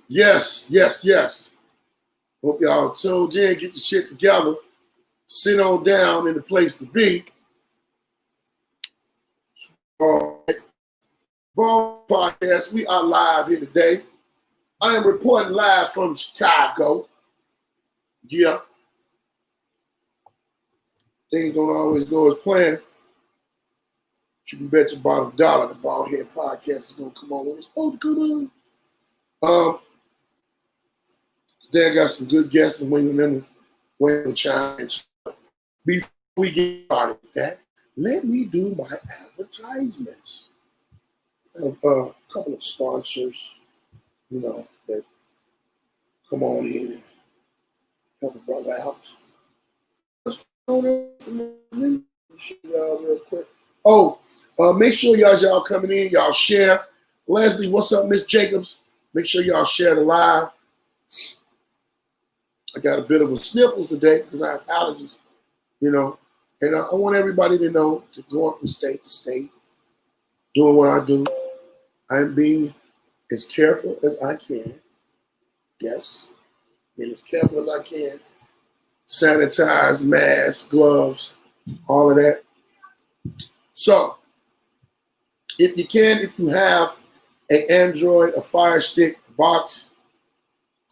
Yes, yes, yes. Hope y'all tuned in, get your shit together, sit on down in the place to be. All right. Baldhead'S Podcast, we are live here today. I am reporting live from Chicago. Yeah. Things don't always go as planned. But you can bet your bottom dollar the Baldhead Podcast is going to come on when it's supposed to come on. Today I got some good guests and waiting on them to chime in. Before we get started with that, let me do my advertisements. I have a couple of sponsors, that come on in and help a brother out. Let's go on y'all real quick. Make sure y'all coming in, y'all share. Leslie, what's up, Miss Jacobs? Make sure y'all share the live. I got a bit of a sniffles today because I have allergies, and I want everybody to know that going from state to state, doing what I do, I'm being as careful as I can. Yes, being as careful as I can. Sanitize, mask, gloves, all of that. So, if you have an Android, a Fire Stick, box,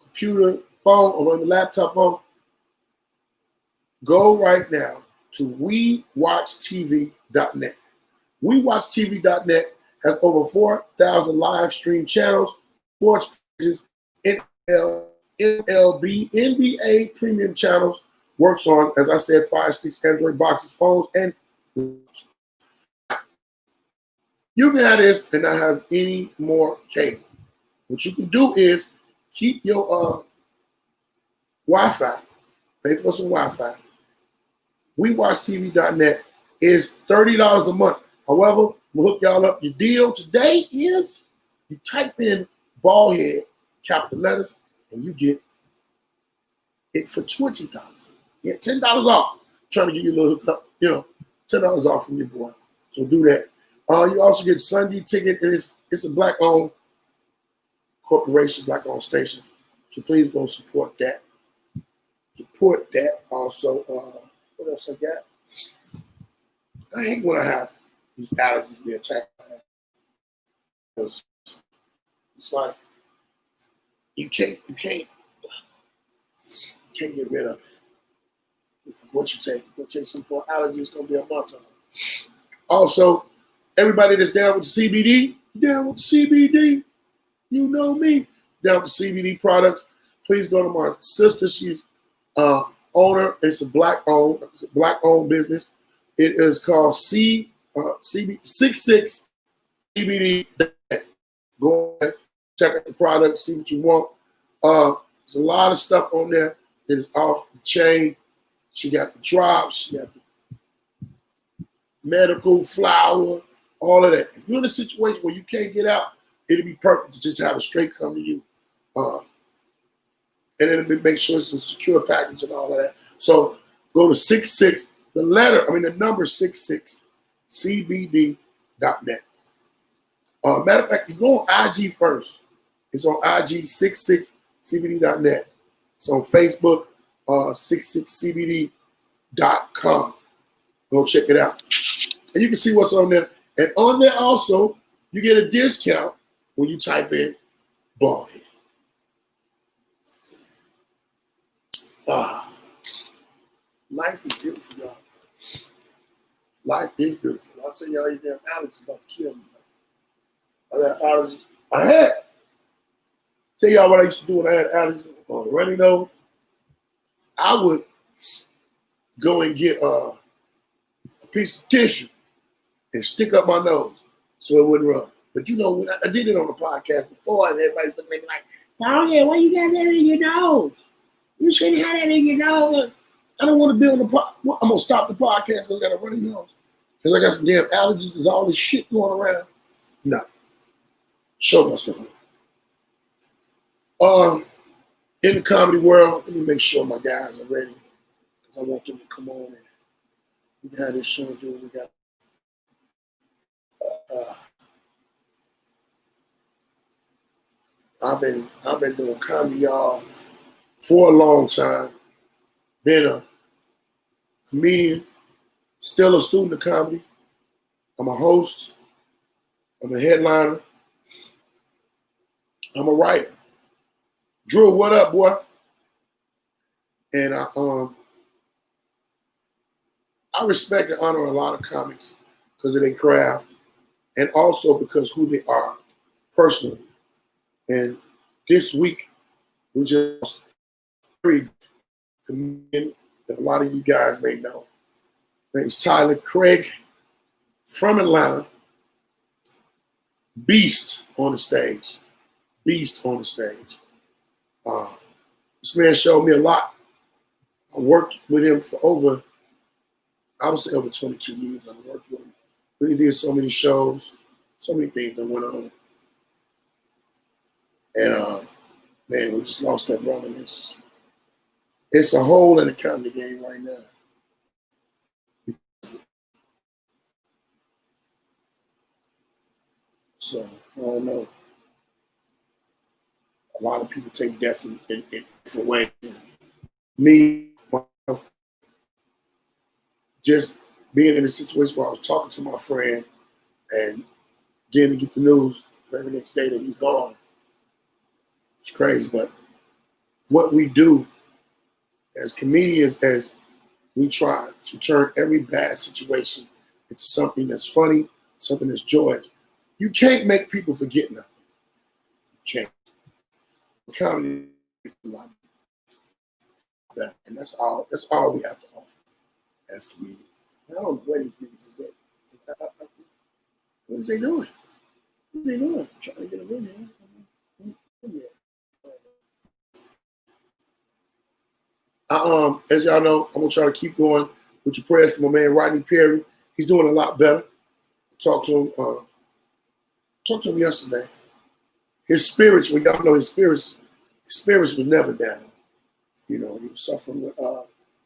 computer, phone, or on the laptop phone, go right now to WeWatchTV.net. WeWatchTV.net has over 4,000 live stream channels, sports pages, NFL, MLB, NBA premium channels, works on, as I said, Fire Sticks, Android boxes, phones, and you can have this and not have any more cable. What you can do is keep your Wi-Fi, pay for some Wi-Fi. WeWatchTV.net is $30 a month. However, we'll hook y'all up. Your deal today is you type in Baldhead, capital letters, and you get it for $20. Yeah, $10 off. Trying to give you a little hookup, $10 off from your boy. So do that. You also get Sunday ticket, and it's a black-owned corporation, black-owned station. So please go support that. Support that. Also, what else I got? I hate when I have these allergies be attacked. It's like you can't get rid of it. What you take? Go take some for allergies. It's gonna be a month. Also, everybody that's down with the CBD, you know me. Down with the CBD products. Please go to my sister. She's owner. It's a black-owned business. It is called CB66 CBD. Go ahead, check out the product, see what you want. There's a lot of stuff on there that is off the chain. She got the drops, she got the medical flower, all of that. If you're in a situation where you can't get out, it'll be perfect to just have it straight come to you. And then make sure it's a secure package and all of that. So go to the number 66cbd.net. Matter of fact, you go on IG first. It's on IG 66cbd.net. It's on Facebook, 66cbd.com. Go check it out. And you can see what's on there. And on there also, you get a discount when you type in Baldhead. Life is beautiful, y'all. Life is beautiful. I'll tell y'all these damn allergies about to kill me. I got allergies. Tell y'all what I used to do when I had allergies on a runny nose. I would go and get a piece of tissue and stick up my nose so it wouldn't run. But when I did it on the podcast before, and everybody's looking at me like, "Oh yeah, why you got that in your nose? You shouldn't have that in your nose." I don't want to be on the podcast. I'm going to stop the podcast because I got a runny nose. Because I got some damn allergies. There's all this shit going around. No. Show must go on. In the comedy world, let me make sure my guys are ready. Because I want them to come on and we can have this show and do what we got. I've been doing comedy, y'all, for a long time. Been a comedian, still a student of comedy. I'm a host. I'm a headliner. I'm a writer. Drew, what up, boy? And I respect and honor a lot of comics because of their craft and also because who they are personally. And this week, we just very comedian that a lot of you guys may know. His name's Tyler Craig from Atlanta. Beast on the stage. Beast on the stage. This man showed me a lot. I worked with him for over 22 years. I worked with him. Really did so many shows, so many things that went on. And man, we just lost that brother. It's a hole in the comedy game right now. So I don't know. A lot of people take death in different ways. Me, myself, just being in a situation where I was talking to my friend and then to get the news the very next day that he's gone. It's crazy, but what we do as comedians is we try to turn every bad situation into something that's funny, something that's joyous. You can't make people forget nothing. You can't. Comedy is a lot better, and that's all we have to offer as comedians. I don't know where these niggas is at. What is they doing? What are they doing? Trying to get them in here. As y'all know, I'm gonna try to keep going with your prayers for my man Rodney Perry. He's doing a lot better. Talked to him yesterday. His spirits, well, y'all know his spirits was never down. You know, he was suffering with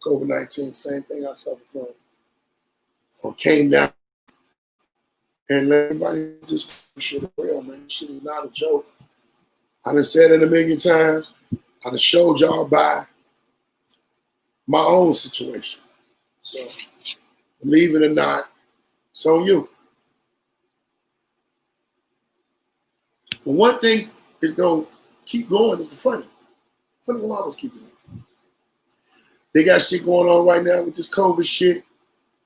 COVID-19, same thing I suffered from. Or came down and let everybody just shit real, man. Shit is not a joke. I done said it a million times. I done showed y'all by my own situation. So, believe it or not, it's on you. But one thing is going to keep going is the funny. Funny will always keep going. They got shit going on right now with this COVID shit.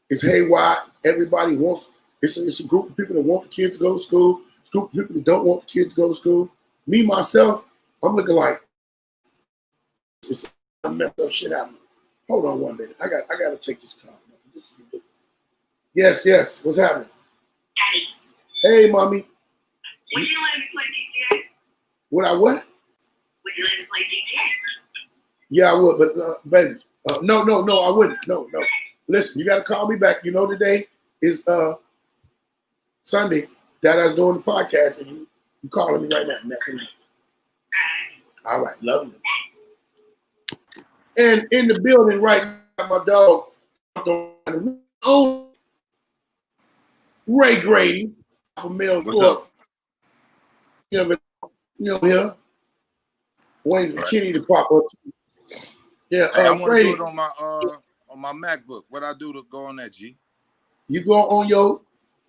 It's haywire. Everybody wants, it's a group of people that want the kids to go to school. It's a group of people that don't want the kids to go to school. Me, myself, I'm looking like, it's messed up shit out of me. Hold on one minute. I got to take this call. This is ridiculous. Yes. What's happening? Daddy. Hey, mommy. Would you let me play DJ? Would I what? Would you let me play DJ? Yeah, I would, but baby, no, I wouldn't. No. Listen, you got to call me back. You know, today is Sunday that I was doing the podcast, and you calling me right now. All right, love you. And in the building right now, my dog, Ray Grady from Millport. You know here. Waiting for Kenny to pop up. Yeah, hey, I want to Grady, do it on my MacBook. What I do to go on that, G? You go on your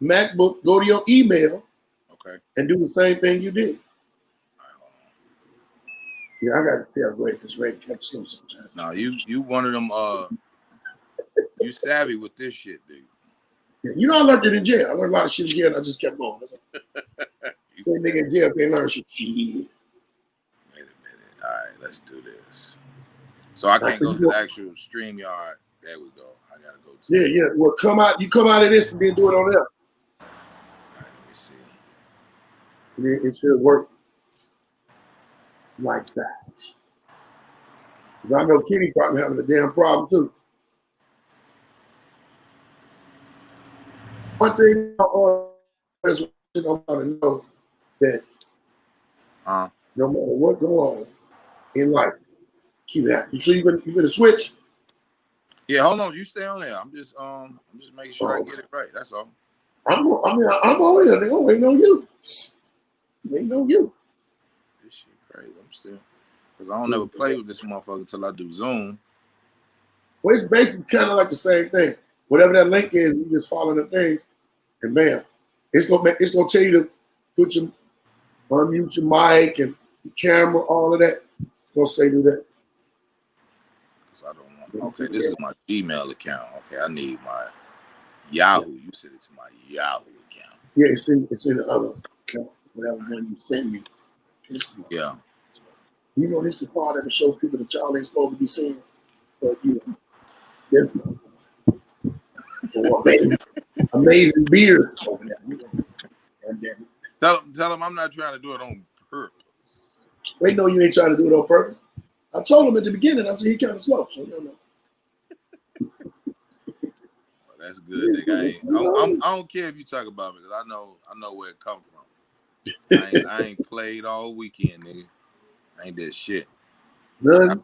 MacBook, go to your email, okay, and do the same thing you did. Yeah, I got to tell Ray because Ray catch slow sometimes. No, you one of them. You savvy with this shit, dude. Yeah, you know, I learned it in jail. I learned a lot of shit in jail, and I just kept going. Say nigga in jail can't learn shit. Wait a minute. All right, let's do this. So I can't go to the actual StreamYard. There we go. I gotta go to. Yeah. Well, come out. You come out of this and then do it on there. All right, let me see. It should work like that. Because I know Kenny probably having a damn problem too. One thing I want to know that no matter what goes on in life, keep it happy. So you gonna switch? Yeah, hold on. You stay on there. I'm just making sure I get it right. That's all. I'm over here. They're waiting on you. Waiting on you. This shit crazy. I'm still, because I don't never play with this motherfucker until I do Zoom. Well, it's basically kind of like the same thing. Whatever that link is, you just follow the things, and bam, it's gonna tell you to put your unmute your mic and your camera, all of that. It's gonna say do that. Because I don't want. Okay, this is my Gmail account. Okay, I need my Yahoo. You sent it to my Yahoo account. Yeah, it's in the other account, whatever one you send me. Yeah. You know, this is part of the show people that y'all ain't supposed to be seeing, but you know, there's amazing beard over there. Tell them I'm not trying to do it on purpose. They know you ain't trying to do it on purpose. I told him at the beginning, I said he kind of slow, so you don't know. That's good, nigga. I don't care if you talk about me because I know where it come from. I ain't played all weekend, nigga. I ain't did shit. None.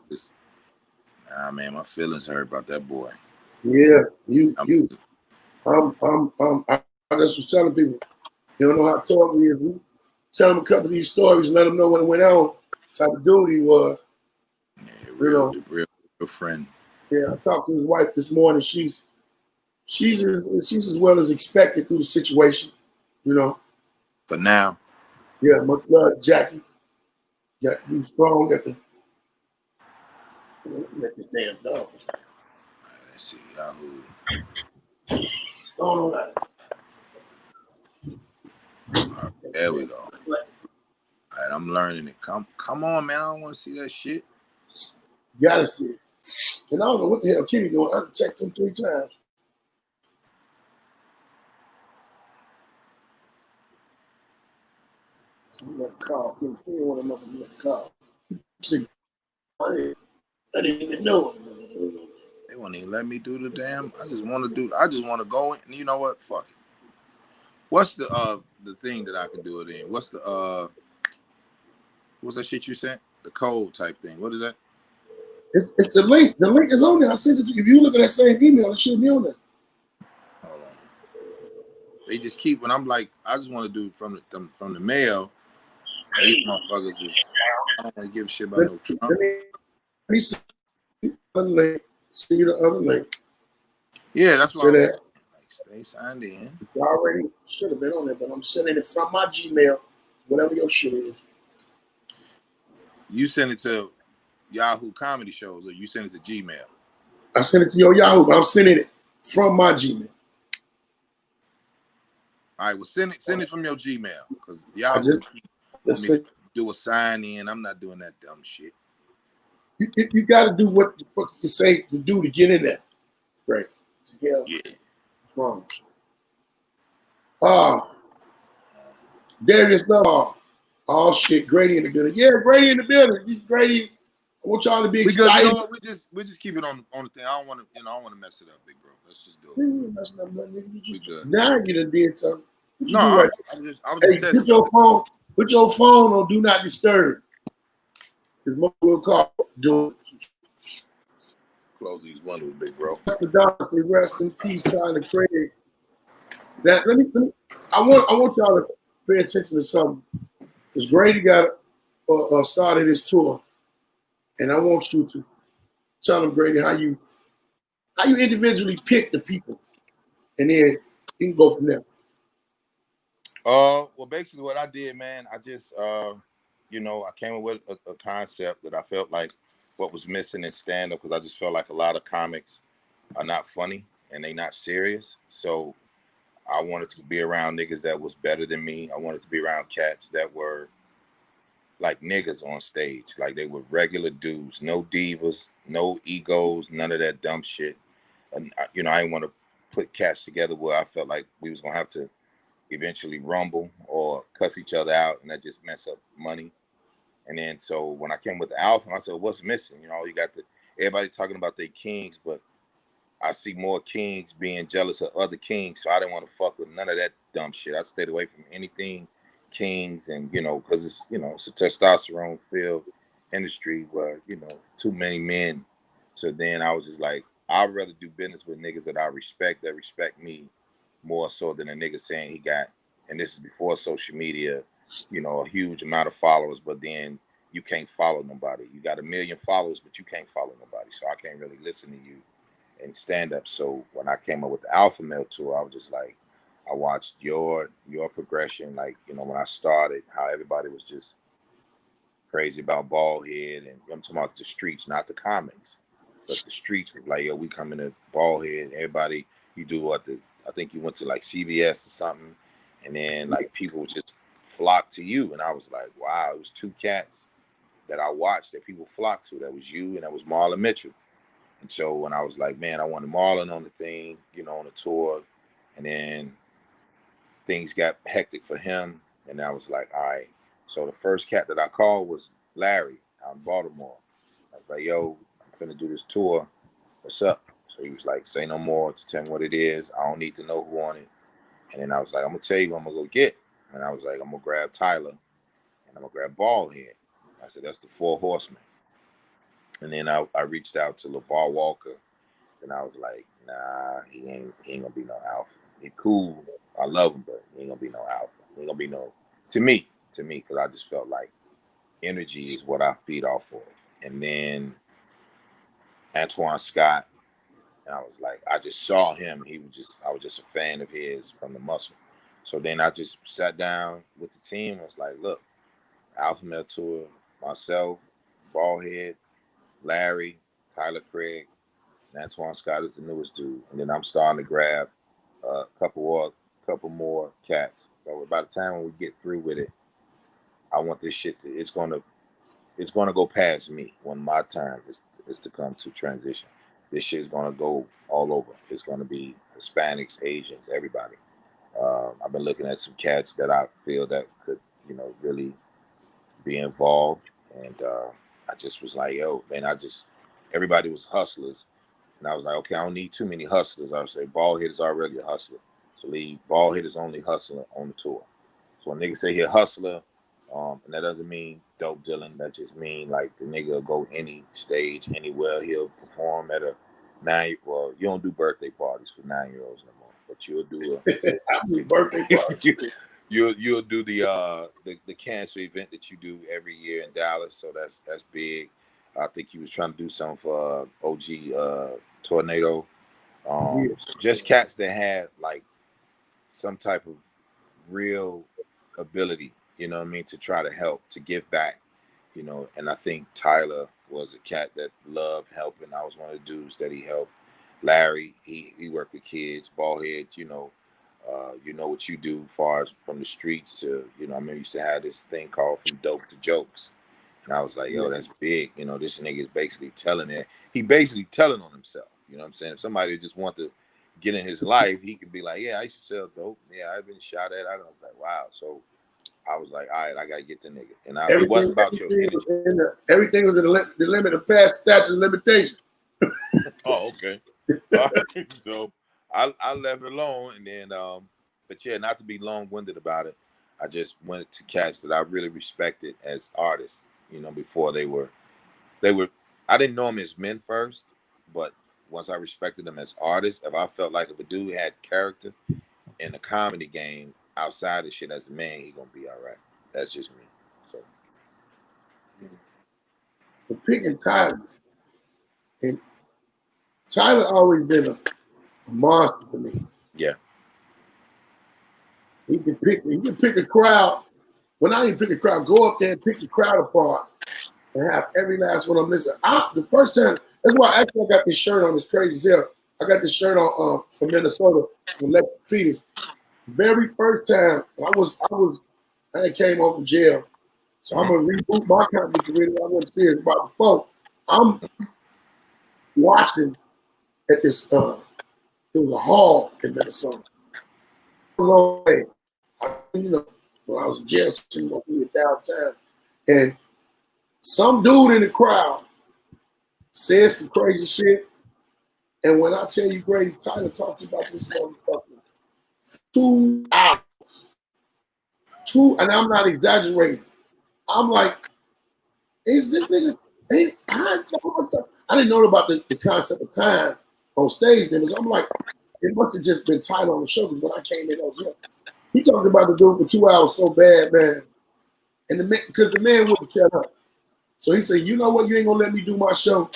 Nah, man, my feelings hurt about that boy. Yeah, I just was telling people, you don't know how tall he is. We tell them a couple of these stories, let them know what went on, type of dude he was. Yeah, real friend. Yeah, I talked to his wife this morning. She's as well as expected through the situation, you know. For now. Yeah, much love, Jackie. Yeah, be strong at the damn dog. Let's see, Yahoo. All right. There we go. All right, I'm learning it. Come on, man. I don't want to see that shit. You gotta see it. And I don't know what the hell Kenny doing. I had to text him 3 times. So we got to call. Kenny want to know if we got to call. I didn't even know. They won't even let me do the damn. I just want to go in. You know what? Fuck it. What's the thing that I can do it in? What's the what's that shit you sent? The code type thing. What is that? It's the link. The link is on there. I sent it to you. If you look at that same email, it should be on there. Hold on. They just keep when I'm like, I just want to do it from the mail. These motherfuckers is. I don't want to give a shit about no Trump. Let me see the other link. See the other link. Yeah, that's what I'm saying. Like, stay signed in. It's already should have been on there, but I'm sending it from my Gmail, whatever your shit is. You send it to Yahoo comedy shows, or you send it to Gmail? I sent it to your Yahoo, but I'm sending it from my Gmail. All right, well, send it from your Gmail because Yahoo want me to do a sign in. I'm not doing that dumb shit. You got to do what the fuck you say to do to get in there. Right. Yeah. Wrong. Darius Love. Oh shit, Grady in the building. Yeah, Grady in the building. Grady. I want y'all to be excited. You know what? We just keep it on the thing. I don't want to mess it up, big bro. Let's just do it. We good. Now you done did something. No, I was just testing. Put your phone on do not disturb. Because Mo will call. Do it. Close these windows, big bro. Rest in peace, Tyler Craig. That I want y'all to pay attention to something. Because Grady got started his tour, and I want you to tell him, Grady, how you individually pick the people, and then you can go from there. Well, basically what I did, man, I just I came up with a concept that I felt like what was missing in stand-up, because I just felt like a lot of comics are not funny and they not serious. So I wanted to be around niggas that was better than me. I wanted to be around cats that were like niggas on stage. Like they were regular dudes, no divas, no egos, none of that dumb shit. And I didn't want to put cats together where I felt like we was gonna have to eventually rumble or cuss each other out, and that just mess up money. And then so when I came with the album, I said, what's missing? You got everybody talking about their kings, but I see more kings being jealous of other kings, so I didn't want to fuck with none of that dumb shit. I stayed away from anything kings, and because it's it's a testosterone filled industry where too many men. So then I was just like, I'd rather do business with niggas that respect me more so than a nigga saying he got, and this is before social media, a huge amount of followers, but then you can't follow nobody. You got 1 million followers, but you can't follow nobody. So I can't really listen to you and stand up. So when I came up with the Alpha Male tour, I was just like, I watched your progression. Like, you know, when I started, how everybody was just crazy about Baldhead, and I'm talking about the streets, not the comics, but the streets was like, yo, we coming to Baldhead. Everybody, you do what I think you went to like CBS or something, and then like people would just flock to you, and I was like, wow, it was 2 cats that I watched that people flocked to. That was you and that was Marlon Mitchell. And so when I was like, man, I wanted Marlon on the thing, you know, on the tour, and then things got hectic for him, and I was like, all right. So the first cat that I called was Larry out in Baltimore. I was like, yo, I'm finna do this tour. What's up? So he was like, say no more. Just tell me what it is. I don't need to know who on it. And then I was like, I'm gonna tell you who I'm gonna go get. And I was like, I'm gonna grab Tyler and I'm gonna grab Baldhead. I said, that's the 4 horsemen. And then I reached out to LeVar Walker, and I was like, nah, he ain't gonna be no alpha. He cool. I love him, but he ain't gonna be no alpha. He ain't gonna be no, to me, because I just felt like energy is what I feed off of. And then Antoine Scott, and I was like, I just saw him. I was just a fan of his from the muscle. So then I just sat down with the team and was like, look, Alpha Male Tour, myself, Baldhead, Larry, Tyler Craig, and Antoine Scott is the newest dude. And then I'm starting to grab a couple more cats. So by the time when we get through with it, I want this shit to, it's gonna go past me when my time is to come to transition. This shit is gonna go all over. It's gonna be Hispanics, Asians, everybody. I've been looking at some cats that I feel that could, you know, really be involved. And I just was like, yo, man, everybody was hustlers. And I was like, okay, I don't need too many hustlers. I would say Baldhead is already a hustler. So Baldhead is only hustler on the tour. So when niggas say he a hustler, and that doesn't mean dope dealing. That just mean like the nigga will go any stage, anywhere. He'll perform at a 9. Well, you don't do birthday parties for 9-year-olds no more, but you'll do I mean, birthday party. you'll do the cancer event that you do every year in Dallas. So that's big. I think he was trying to do something for OG Tornado. Just cats that had like some type of real ability, you know what I mean, to try to help, to give back, you know. And I think Tyler was a cat that loved helping. I was one of the dudes that he helped. Larry, he worked with kids. Baldhead, you know what you do as far as from the streets to, you know, I mean, we used to have this thing called From Dope to Jokes. And I was like, yo, that's big. You know, this nigga is basically telling it. He basically telling on himself. You know what I'm saying? If somebody just want to get in his life, he could be like, yeah, I used to sell dope. Yeah, I've been shot at. I was like, wow. So I was like, all right, I got to get the nigga. And it wasn't about your energy. Everything was in the limit of past statute of limitation. Oh, okay. So I left it alone. And then, but yeah, not to be long-winded about it, I just went to cats that I really respected as artists, you know, before they were, I didn't know them as men first, but once I respected them as artists, if I felt like if a dude had character in the comedy game outside of shit as a man, he gonna be all right. That's just me. So For picking Tyler, and Tyler always been a monster to me. yeah. He can pick a crowd. When I even pick a crowd, go up there and pick the crowd apart and have every last one of them listen. The first time, that's why I got this shirt on, this crazy as hell. I got this shirt on from Minnesota, from Electric Fetus. Very first time, I came home from jail. So I'm gonna reboot my comedy career. I wasn't serious about before. I'm watching at this it was a hall in Minnesota. A long way. You know, when I was in jail, we were downtown. And some dude in the crowd said some crazy shit. And when I tell you, Grady, Tyler talked about this motherfucker 2 hours. And I'm not exaggerating. I'm like, is this nigga? I didn't know about the concept of time on stage then. So I'm like, it must have just been Tyler on the show because when I came in, I was young. He talked about the dude for 2 hours so bad, man. And because the man wouldn't shut up. So he said, you know what? You ain't gonna let me do my show.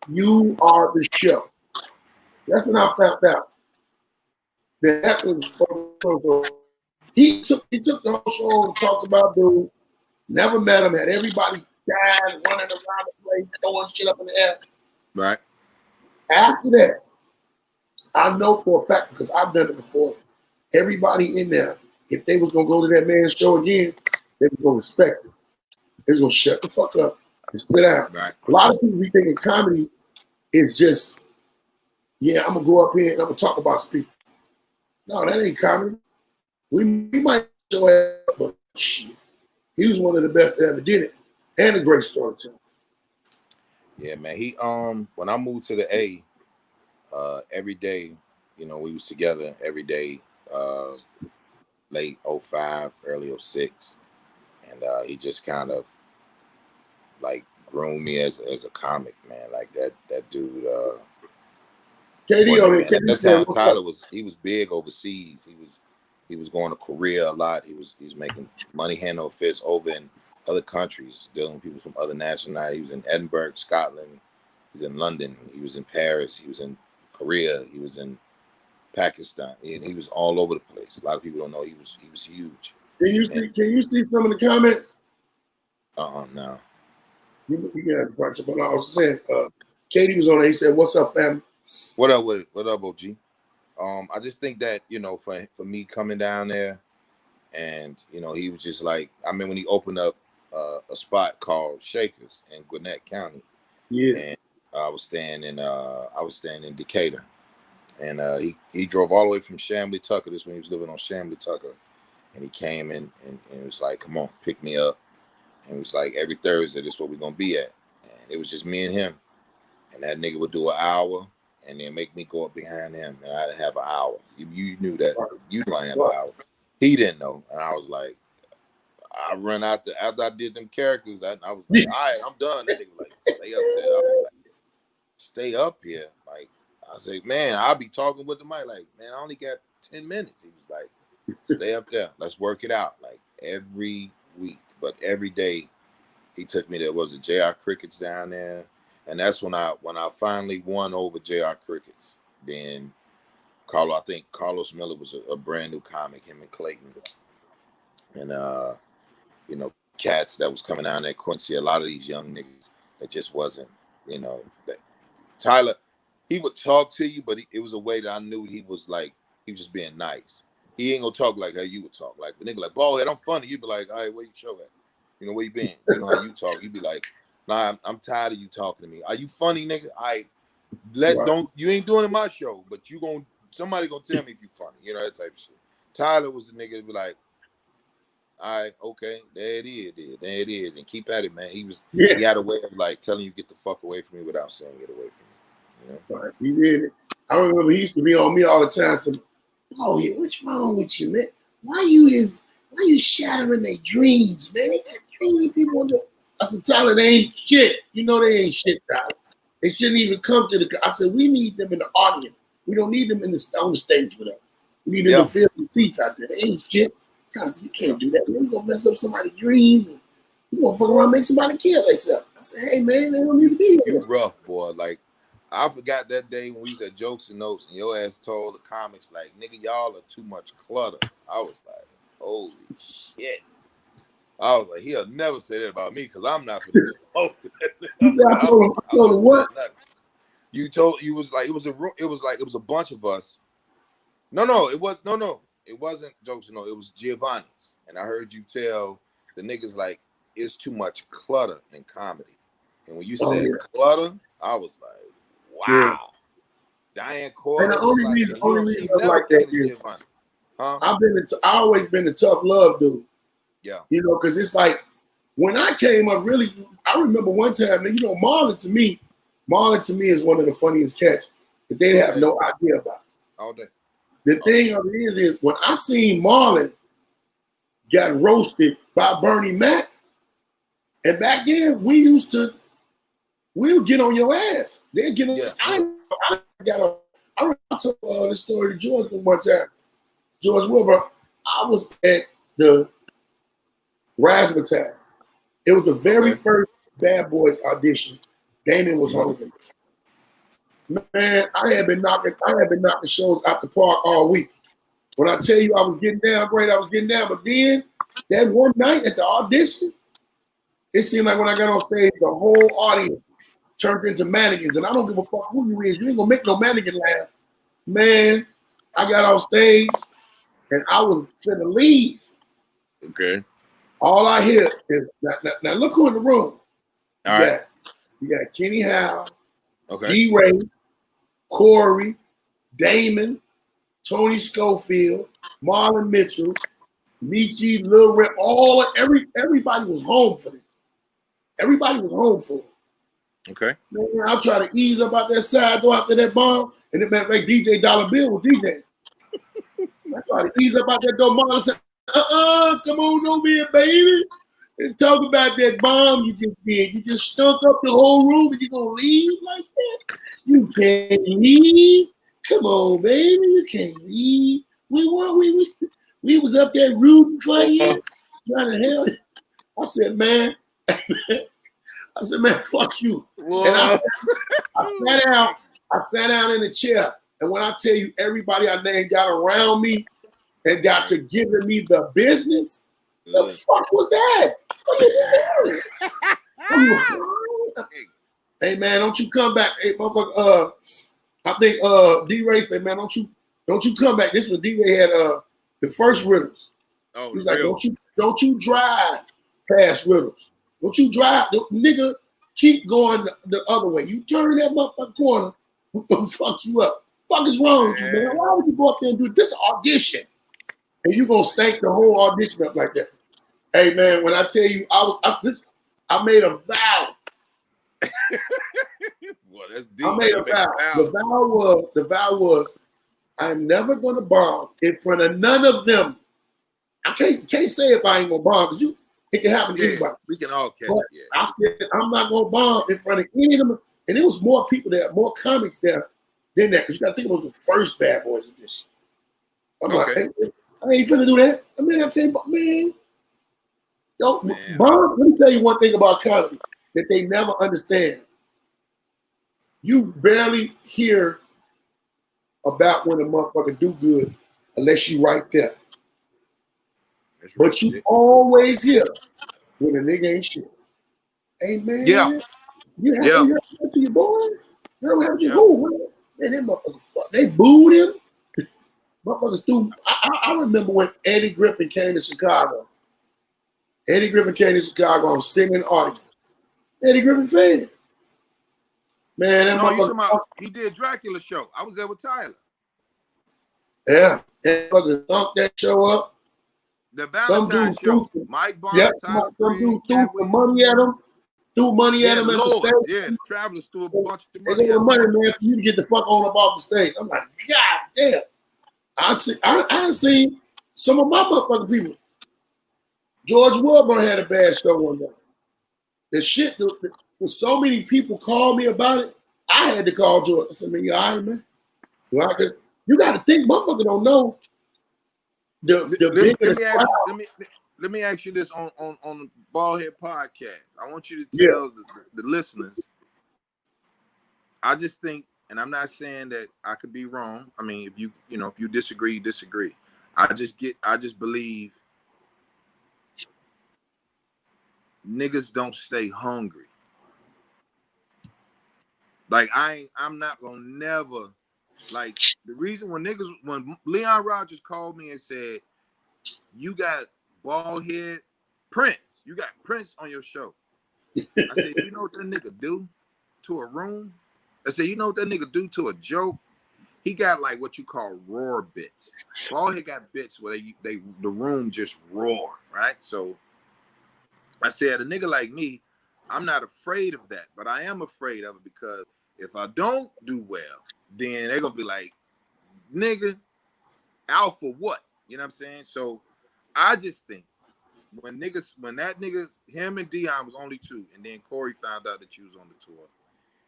You are the show. That's when I found out that was he took the whole show and talked about dude. Never met him. Had everybody dying, running around the place, throwing shit up in the air. Right. After that, I know for a fact because I've done it before. Everybody in there, if they was gonna go to that man's show again, they was gonna respect it. They was gonna shut the fuck up and sit down. Right. A lot of people be thinking comedy is just, yeah, I'm gonna go up here and I'm gonna talk about speaking. No, that ain't comedy. We might show ass, but shit, he was one of the best that ever did it, and a great storyteller. Yeah, man. He when I moved to the A, every day, you know, we was together every day, late 05, early 06, and he just kind of like groomed me as a comic, man. Like that dude. KD on at that time, Tyler was big overseas. He was going to Korea a lot. He was making money hand over fist over in other countries, dealing with people from other nationalities. He was in Edinburgh, Scotland. He was in London. He was in Paris. He was in Korea. He was in Pakistan. And he was all over the place. A lot of people don't know he was huge. Can you see some of the comments? No. You got a bunch of. But I was saying, Katie was on there. He said, "What's up, family?" What up, OG? I just think that, you know, for me coming down there, and you know, he was just like, I mean, when he opened up a spot called Shakers in Gwinnett County, yeah, and I was staying in Decatur, and he drove all the way from Chamblee, Tucker. This when he was living on Chamblee, Tucker, and he came in and it was like, come on, pick me up, and it was like every Thursday, this is where we're gonna be at, and it was just me and him, and that nigga would do an hour. And then make me go up behind him, and I'd have an hour. You knew that. You knew I had an hour. He didn't know, and I was like, I run out there after I did them characters. I was like, all right, I'm done. That nigga like, stay up there. I was like, stay up here. Like I say, man, I'll be talking with the mic. Like, man, I only got 10 minutes. He was like, stay up there. Let's work it out. Like every week, but every day, he took me. There was a JR Crickets down there. And that's when I finally won over JR Crickets. Then I think Carlos Miller was a brand new comic, him and Clayton. And you know, cats that was coming down there, Quincy, a lot of these young niggas that just wasn't, you know, that Tyler, he would talk to you, but it was a way that I knew he was just being nice. He ain't gonna talk like how you would talk. Like a nigga like, Baldhead, I'm funny. You'd be like, all right, where you show at? You know, where you been? You know how you talk. You'd be like, nah, I'm tired of you talking to me. Are you funny, nigga? You ain't doing it in my show, but somebody gonna tell me if you funny, you know, that type of shit. Tyler was the nigga that be like, all right, okay, there it is, and keep at it, man. He had a way of like telling you get the fuck away from me without saying get away from me. You know? Right. He did it. I remember he used to be on me all the time. So, oh yeah, what's wrong with you, man? Why you shattering their dreams, man? They got dreamy people on the. I said, Tyler, they ain't shit. You know they ain't shit, Tyler. They shouldn't even come to the. I said, we need them in the audience. We don't need them on the stage with us. We need them to fill the seats out there. They ain't shit. Tyler said, you can't do that. You're gonna mess up somebody's dreams. And you gonna fuck around and make somebody kill themselves. I said, hey man, they don't need to be here. You rough, boy. Like I forgot that day when we was at Jokes and Notes and your ass told the comics like, nigga, y'all are too much clutter. I was like, holy shit. I was like, he'll never say that about me because I'm not for this. I told him what? You was like it was a bunch of us. It wasn't Jokes. No, it was Giovanni's. And I heard you tell the niggas like it's too much clutter in comedy. And when you said clutter, I was like, wow. Yeah. Diane Corey. And the only reason I like that is Giovanni. Huh? I always been a tough love dude. Yeah. You know, because it's like when I came up, really, I remember one time, you know, Marlon to me is one of the funniest cats that they have no idea about. All day. The thing of it is when I seen Marlon got roasted by Bernie Mac, and back then we'll get on your ass. They'll get on. Yeah. I told this story to George one time. George Wilbur, I was at the Razzmatazz. It was the very first Bad Boys audition, Damon was hungry. Man, I had been knocking shows out the park all week. When I tell you I was getting down, great, I was getting down. But then that one night at the audition, it seemed like when I got on stage, the whole audience turned into mannequins. And I don't give a fuck who you is. You ain't gonna make no mannequin laugh. Man, I got on stage and I was gonna leave. Okay. All I hear is now look who in the room. All right. You got Kenny Howe, Okay. D-Ray, Corey, Damon, Tony Schofield, Marlon Mitchell, Michi, Lil Red, everybody was home for this. Everybody was home for it. Okay. Man, I'll try to ease up out that side door after that bomb, and it meant like DJ Dollar Bill was DJ. I try to ease up out that door. Marlon said, come on over here, baby. Let's talk about that bomb you just did. You just stunk up the whole room and you gonna leave like that? You can't leave. Come on, baby. You can't leave. We was up there rooting for you, trying to help. I said, man, fuck you. Whoa. And I sat down in the chair. And when I tell you everybody I named got around me and got to giving me the business, the fuck was that? What are you doing? Hey man, don't you come back. Hey, motherfucker, I think D-Ray said, man, don't you come back. This was D-Ray had the first Riddles. Oh, he was like, don't you drive past Riddles. Don't you drive, nigga, keep going the other way. You turn that motherfucking corner, we're gonna fuck you up. What the fuck is wrong with you, man? Why would you go up there and do this audition? And you gonna stank the whole audition up like that. Hey man, when I tell you I made a vow. Well, that's deep. I made a vow. The vow was I'm never gonna bomb in front of none of them. I can't say if I ain't gonna bomb because it can happen to anybody. We can all catch it. Yeah. I said I'm not gonna bomb in front of any of them. And it was more people there, more comics there than that. Because you gotta think it was the first Bad Boys edition. I'm like, hey, I ain't finna do that. I mean, I can't, man. Yo, bomb. Let me tell you one thing about comedy that they never understand. You barely hear about when a motherfucker do good unless you right there. But you always hear when a nigga ain't shit. Hey man, you happy to your boy? Girl, happy to your man, that motherfucker fuck. They booed him. Motherfuckers threw. I remember when Eddie Griffin came to Chicago. I'm sitting in the audience. Eddie Griffin fan. Man, that motherfucker. He did Dracula show. I was there with Tyler. Yeah, that motherfucker thumped that show up. The Valentine show. Mike Barnes, Tyler some dude threw money at him. Threw money at him at the stage. Yeah, the Travelers threw a bunch of money. They gave money, man, for you to get the fuck on up off the stage. I'm like, God damn. I seen some of my motherfucking people. George Wilburn had a bad show one day. The shit, with so many people called me about it, I had to call George. I said, man, you all right, man? You got to think, motherfucker don't know. Let me ask you this on the Baldhead Podcast. I want you to tell the listeners. I just think, and I'm not saying that I could be wrong. I mean, if you disagree. I just believe niggas don't stay hungry. Like I'm not gonna never like the reason when Leon Rogers called me and said, you got Baldhead Prince. You got Prince on your show. I said, you know what that nigga do to a room? I said, you know what that nigga do to a joke? He got like what you call roar bits. Baldhead got bits where the room just roar, right? So I said, a nigga like me, I'm not afraid of that, but I am afraid of it because if I don't do well, then they're gonna be like, nigga, out for what? You know what I'm saying? So I just think when that nigga, him and Dion was only two, and then Corey found out that you was on the tour,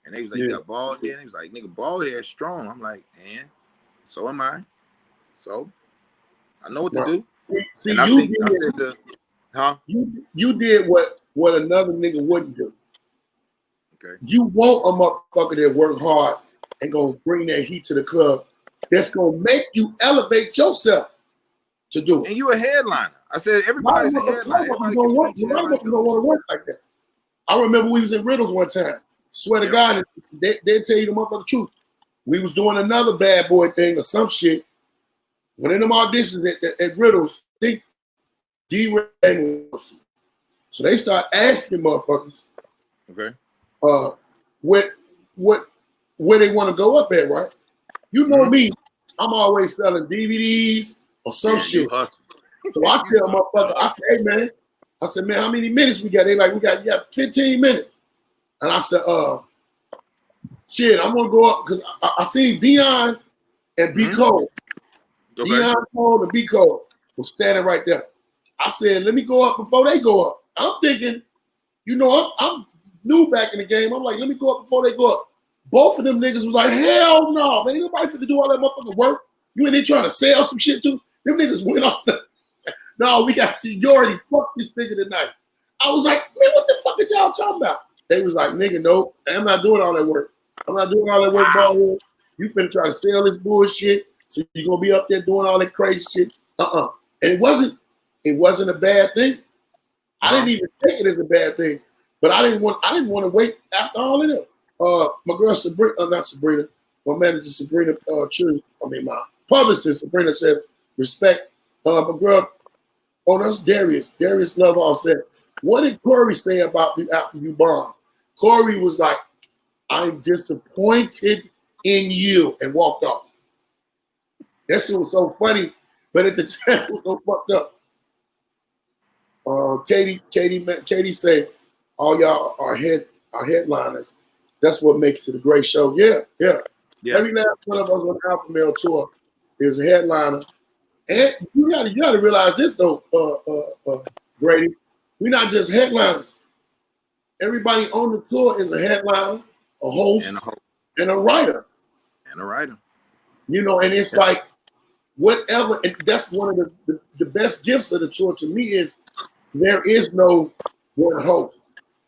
and they was like, you got Baldhead, and he was like, nigga, Baldhead strong. I'm like, and so am I. So I know what to do. You did what another nigga wouldn't do. Okay. You want a motherfucker that work hard and gonna bring that heat to the club. That's gonna make you elevate yourself to do it. And you a headliner. I said everybody's a headliner. Everybody can don't feature. want to work like that. I remember we was in Riddles one time. Swear to God, they tell you the motherfucking truth. We was doing another bad boy thing or some shit. One of them auditions at Riddles, think D-Ray. So they start asking motherfuckers, Okay. where they want to go up at, right? You know me, I'm always selling DVDs or some shit. So I tell motherfucker, I say, hey man, how many minutes we got? They like, we got 15 minutes. And I said, shit, I'm gonna go up because I seen Dion and B. Cole. Okay. Dion Cole and B. Cole was standing right there. I said, let me go up before they go up. I'm thinking, I'm new back in the game. I'm like, let me go up before they go up. Both of them niggas was like, hell no, man. Ain't nobody finna do all that motherfucking work. You ain't there trying to sell some shit too? Them niggas went off the, no, we got seniority. Fuck this nigga tonight. I was like, man, what the fuck are y'all talking about? They was like, nigga, no, I'm not doing all that work. I'm not doing all that work, ball. You finna try to sell this bullshit, so you're gonna be up there doing all that crazy shit. And it wasn't a bad thing. I didn't even take it as a bad thing, but I didn't want to wait after all of them. My girl Sabrina, not Sabrina, my manager Sabrina, my publicist Sabrina says, respect. My girl, that's Darius. Darius Love all said, what did Corey say about you after you bombed? Corey was like, I'm disappointed in you, and walked off. That shit was so funny, but at the time it was so fucked up. Katie said, all y'all are headliners. That's what makes it a great show. Yeah. Every last one of us on the Alpha Male tour is a headliner. And you gotta realize this though, Grady. We're not just headliners. Everybody on the tour is a headliner, a host, and a writer. And it's like whatever, and that's one of the best gifts of the tour to me is there is no one host.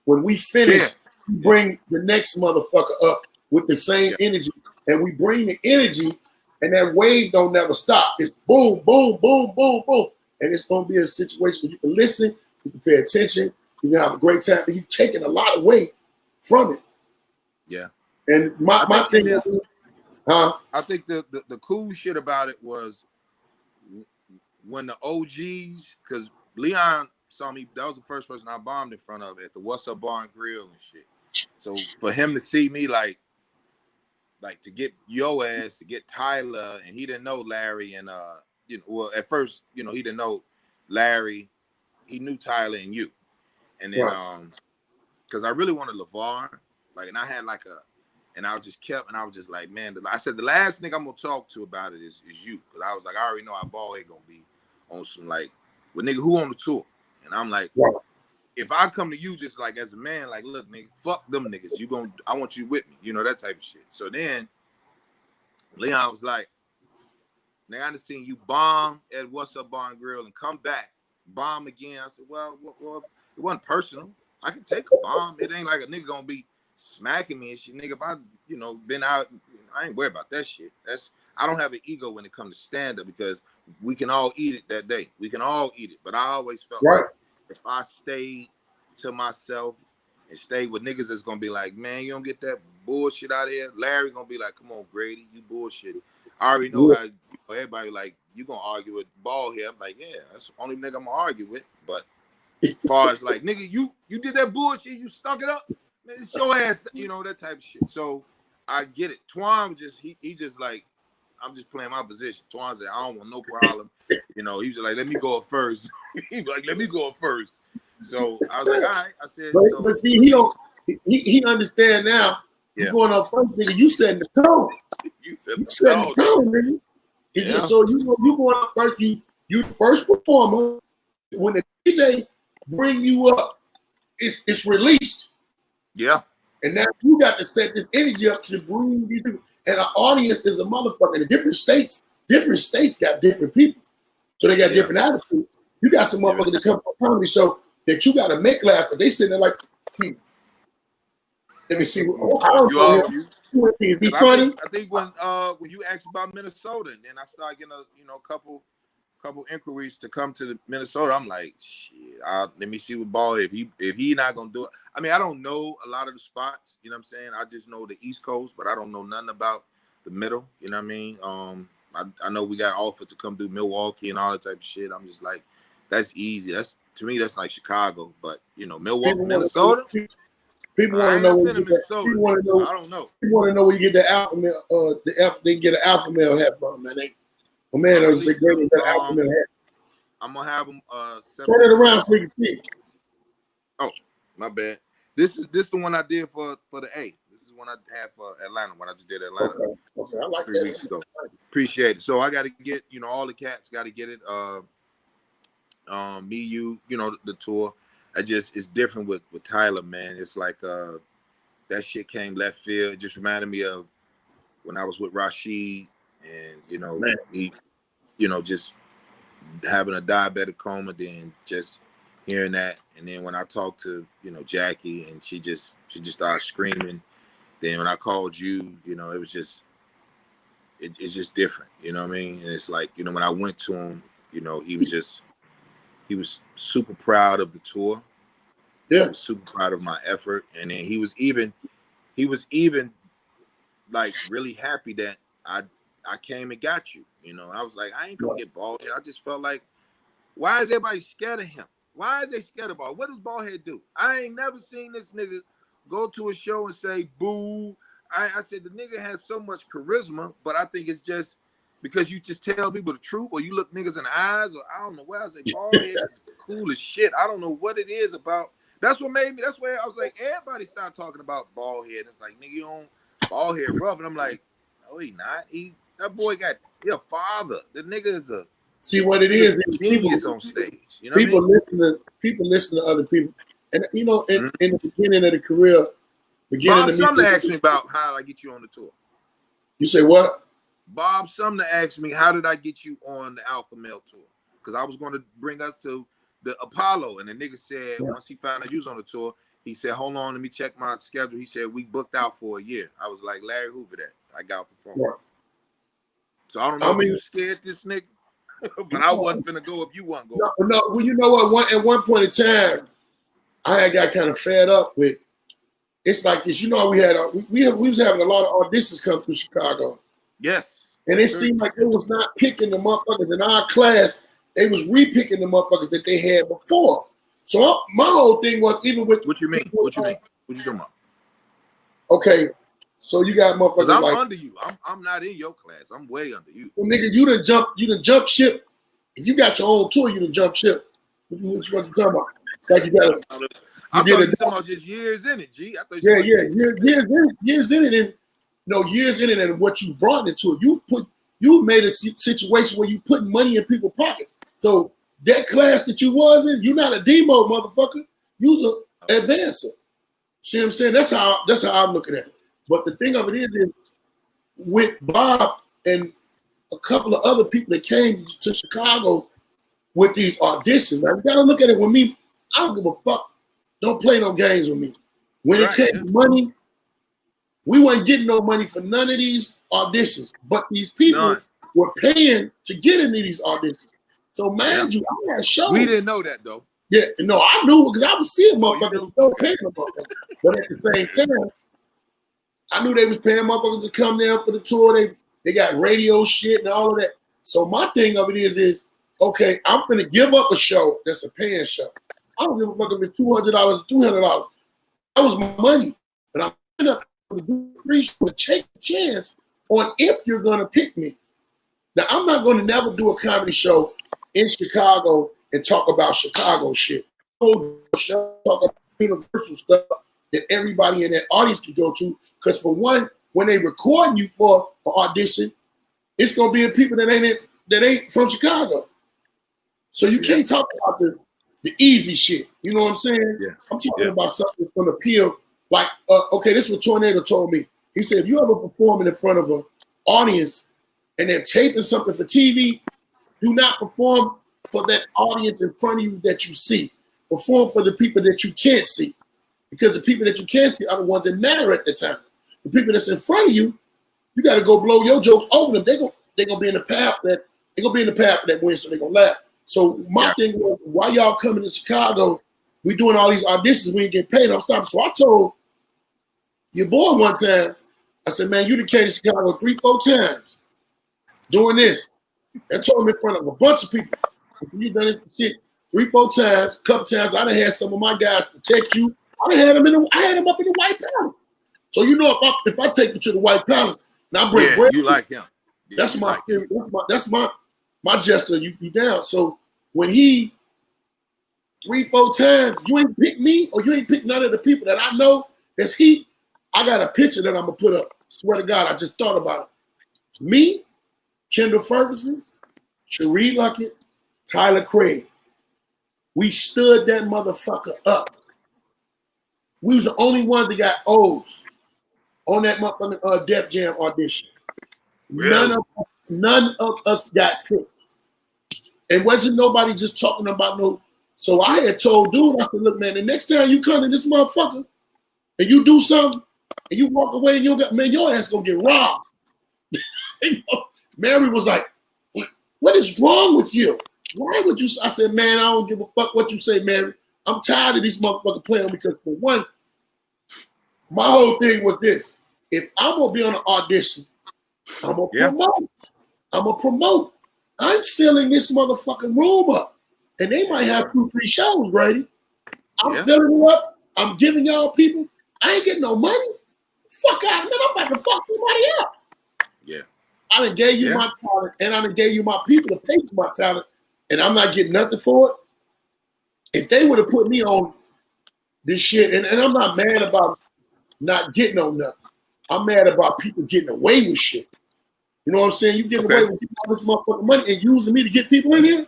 When we finish, we bring the next motherfucker up with the same energy, and we bring the energy, and that wave don't never stop. It's boom, boom, boom, boom, boom, and it's gonna be a situation where you can listen, you can pay attention, you can have a great time, and you're taking a lot away from it. Yeah. And my thing is, I think the cool shit about it was when the OGs, because Leon saw me, that was the first person I bombed in front of at the What's Up Bar and Grill and shit. So for him to see me like to get yo ass, to get Tyler, and he didn't know Larry and well at first, he didn't know Larry, he knew Tyler and you. And then because I really wanted LeVar, and I had and I was just like, man, I said the last nigga I'm gonna talk to about it is you. Because I was like, I already know how Baldhead gonna be on some with nigga who on the tour. And I'm like, if I come to you just as a man, look, nigga, fuck them niggas. I want you with me, that type of shit. So then Leon was like, nigga, I done seen you bomb at What's Up Bar and Grill and come back, bomb again. I said, well, it wasn't personal. I can take a bomb. It ain't like a nigga gonna be smacking me and shit. Nigga, if I, been out, I ain't worried about that shit. I don't have an ego when it comes to stand-up because we can all eat it that day. We can all eat it. But I always felt like if I stayed to myself and stayed with niggas that's gonna be like, man, you don't get that bullshit out of here. Larry gonna be like, come on, Grady, you bullshit. I already know how everybody you gonna argue with Baldhead. I'm like, yeah, that's the only nigga I'm gonna argue with. But as far as nigga, you did that bullshit, you stuck it up. Man, it's your ass, that type of shit. So I get it. Twan he just I'm just playing my position. Twan said, I don't want no problem. He was just like, let me go up first. He was like, let me go up first. So I was like, all right. I said, but he understand now. Yeah. You going up first, nigga. You setting the tone. You setting the tone, nigga. So you going up first. You the first performer. When the DJ bring you up, it's released. Yeah. And now you got to set this energy up to bring these people. And our audience is a motherfucker. In different states got different people. So they got different attitudes. You got some motherfuckers that come to a comedy show that you got to make laugh, but they sitting there like, Let me see. I don't know him. Is he funny? I think when you asked about Minnesota, and then I started getting a couple inquiries to come to Minnesota, I'm like, shit. Let me see what Baldhead. If he not gonna do it. I mean, I don't know a lot of the spots. You know what I'm saying? I just know the East Coast, but I don't know nothing about the middle. You know what I mean? I know we got offered to come do Milwaukee and all that type of shit. I'm just like, that's easy. To me, that's like Chicago. But Milwaukee, Minnesota. People want to know where you get I don't know. People want to know where you get the alpha male. They get an alpha male hat from, man. Man, that was a great alpha male hat. I'm gonna have them. Turn it around so you can see. Oh, my bad. This is the one I did for the A. This is one I had for Atlanta when I just did Atlanta. Okay. I like 3 weeks ago. Appreciate it. So I got to get all the cats got to get it. Me, you, the tour. It's different with Tyler, man. It's like that shit came left field. It just reminded me of when I was with Rashid, and he, just having a diabetic coma, then just hearing that, and then when I talked to Jackie, and she just started screaming. Then when I called you, it was just it's just different. You know what I mean? And it's like when I went to him, he was super proud of the tour. Yeah, he was super proud of my effort, and then he was even like really happy that I came and got you. I was like, I ain't gonna get Baldhead. I just felt like, why is everybody scared of him? Why are they scared of Baldhead? What does Baldhead do? I ain't never seen this nigga go to a show and say boo. I said the nigga has so much charisma, but I think it's just because you just tell people the truth, or you look niggas in the eyes, or I don't know what. I say Baldhead is cool as shit. I don't know what it is about. That's what made me. That's where I was like, everybody started talking about Baldhead. It's like, nigga, you on Baldhead rough, and I'm like, no, he not. That boy got a father. The nigga is a see what it is. Genius on stage. People listen to other people, and in the beginning of the career, Bob Sumner asked me about how did I get you on the tour. You say what? Bob Sumner asked me, how did I get you on the Alpha Male tour? Because I was going to bring us to the Apollo, and the nigga said, once he found out you was on the tour, he said, hold on, let me check my schedule. He said, we booked out for a year. I was like, Larry Hoover that. I got the phone. Yeah. So I don't know if you scared this nigga, but I wasn't finna go if you wasn't going. No, well, you know what? At one point in time, I got kind of fed up with. It's like this, we was having a lot of auditions come through Chicago. Yes. And it seemed like it was not picking the motherfuckers in our class. They was repicking the motherfuckers that they had before. So my whole thing was even with what you mean? What you talking about? Okay, so you got motherfuckers I'm like under you. I'm not in your class. I'm way under you. Well, nigga, you done jump ship. If you got your own tour, you done jump ship. What you talking about? It's like you got. I thought you were talking about just years in it, G. I thought years in it, and years in it, and what you brought into it. You made a situation where you putting money in people's pockets. So that class that you was in, you're not a demo motherfucker. You's an advancer. See what I'm saying? That's how I'm looking at it. But the thing of it is with Bob and a couple of other people that came to Chicago with these auditions, man, you gotta look at it with me. I don't give a fuck. Don't play no games with me. When it came to money, we weren't getting no money for none of these auditions. But these people were paying to get into these auditions. So mind you, I had shows. We didn't know that though. Yeah, no, I knew because I was seeing motherfuckers paying motherfuckers. But at the same time, I knew they was paying motherfuckers to come down for the tour. They got radio shit and all of that. So my thing of it is okay, I'm finna give up a show that's a paying show. I don't give a fuck if it's $200 or $300. That was my money. And I'm gonna take a chance on if you're gonna pick me. Now I'm not gonna never do a comedy show in Chicago and talk about Chicago shit. Talk about universal stuff that everybody in that audience can go to. Because for one, when they record you for an audition, it's gonna be people that ain't from Chicago. So you can't talk about the easy shit. You know what I'm saying? Yeah. I'm talking about something that's gonna appeal. Like, okay, this is what Tornado told me. He said, if you ever performing in front of an audience and they're taping something for TV, do not perform for that audience in front of you that you see. Perform for the people that you can't see. because the people that you can't see are the ones that matter at the time. The people that's in front of you, you got to go blow your jokes over them. They're gonna be in the path that win, so they're gonna laugh. So my thing was, why y'all coming to Chicago? We doing all these auditions, we ain't getting paid. I'm stopping. So I told your boy one time, I said, man, you done came to Chicago 3-4 times doing this. I told him in front of a bunch of people, you done this shit 3-4 times, a couple times. I done had some of my guys protect you. I had them up in the White Palace. So you know, if I take you to the White Palace and I bring bread, you like him. Yeah, that's my gesture. You down. So when he 3-4 times, you ain't pick me or you ain't pick none of the people that I know. That's he. I got a picture that I'm gonna put up. Swear to God, I just thought about it. Me, Kendall Ferguson, Cherie Luckett, Tyler Craig. We stood that motherfucker up. We was the only ones that got O's on that motherfucking Def Jam audition. Really? None of us got picked. And wasn't nobody just talking about no. So I had told dude, I said, look, man, the next time you come to this motherfucker and you do something and you walk away and you don't got, man, your ass gonna get robbed. Mary was like, what is wrong with you? Why would you? I said, man, I don't give a fuck what you say, Mary. I'm tired of these motherfuckers playing because for one, my whole thing was this. If I'm gonna be on an audition, I'm gonna promote. I'm gonna promote. I'm filling this motherfucking room up. And they might have 2-3 shows, Grady. I'm filling it up. I'm giving y'all people. I ain't getting no money. Fuck out, man. I'm about to fuck somebody up. Yeah. I done gave you my talent and I done gave you my people to pay for my talent and I'm not getting nothing for it. If they would have put me on this shit, and I'm not mad about not getting on nothing. I'm mad about people getting away with shit. You know what I'm saying? You getting away with all this motherfucking money and using me to get people in here?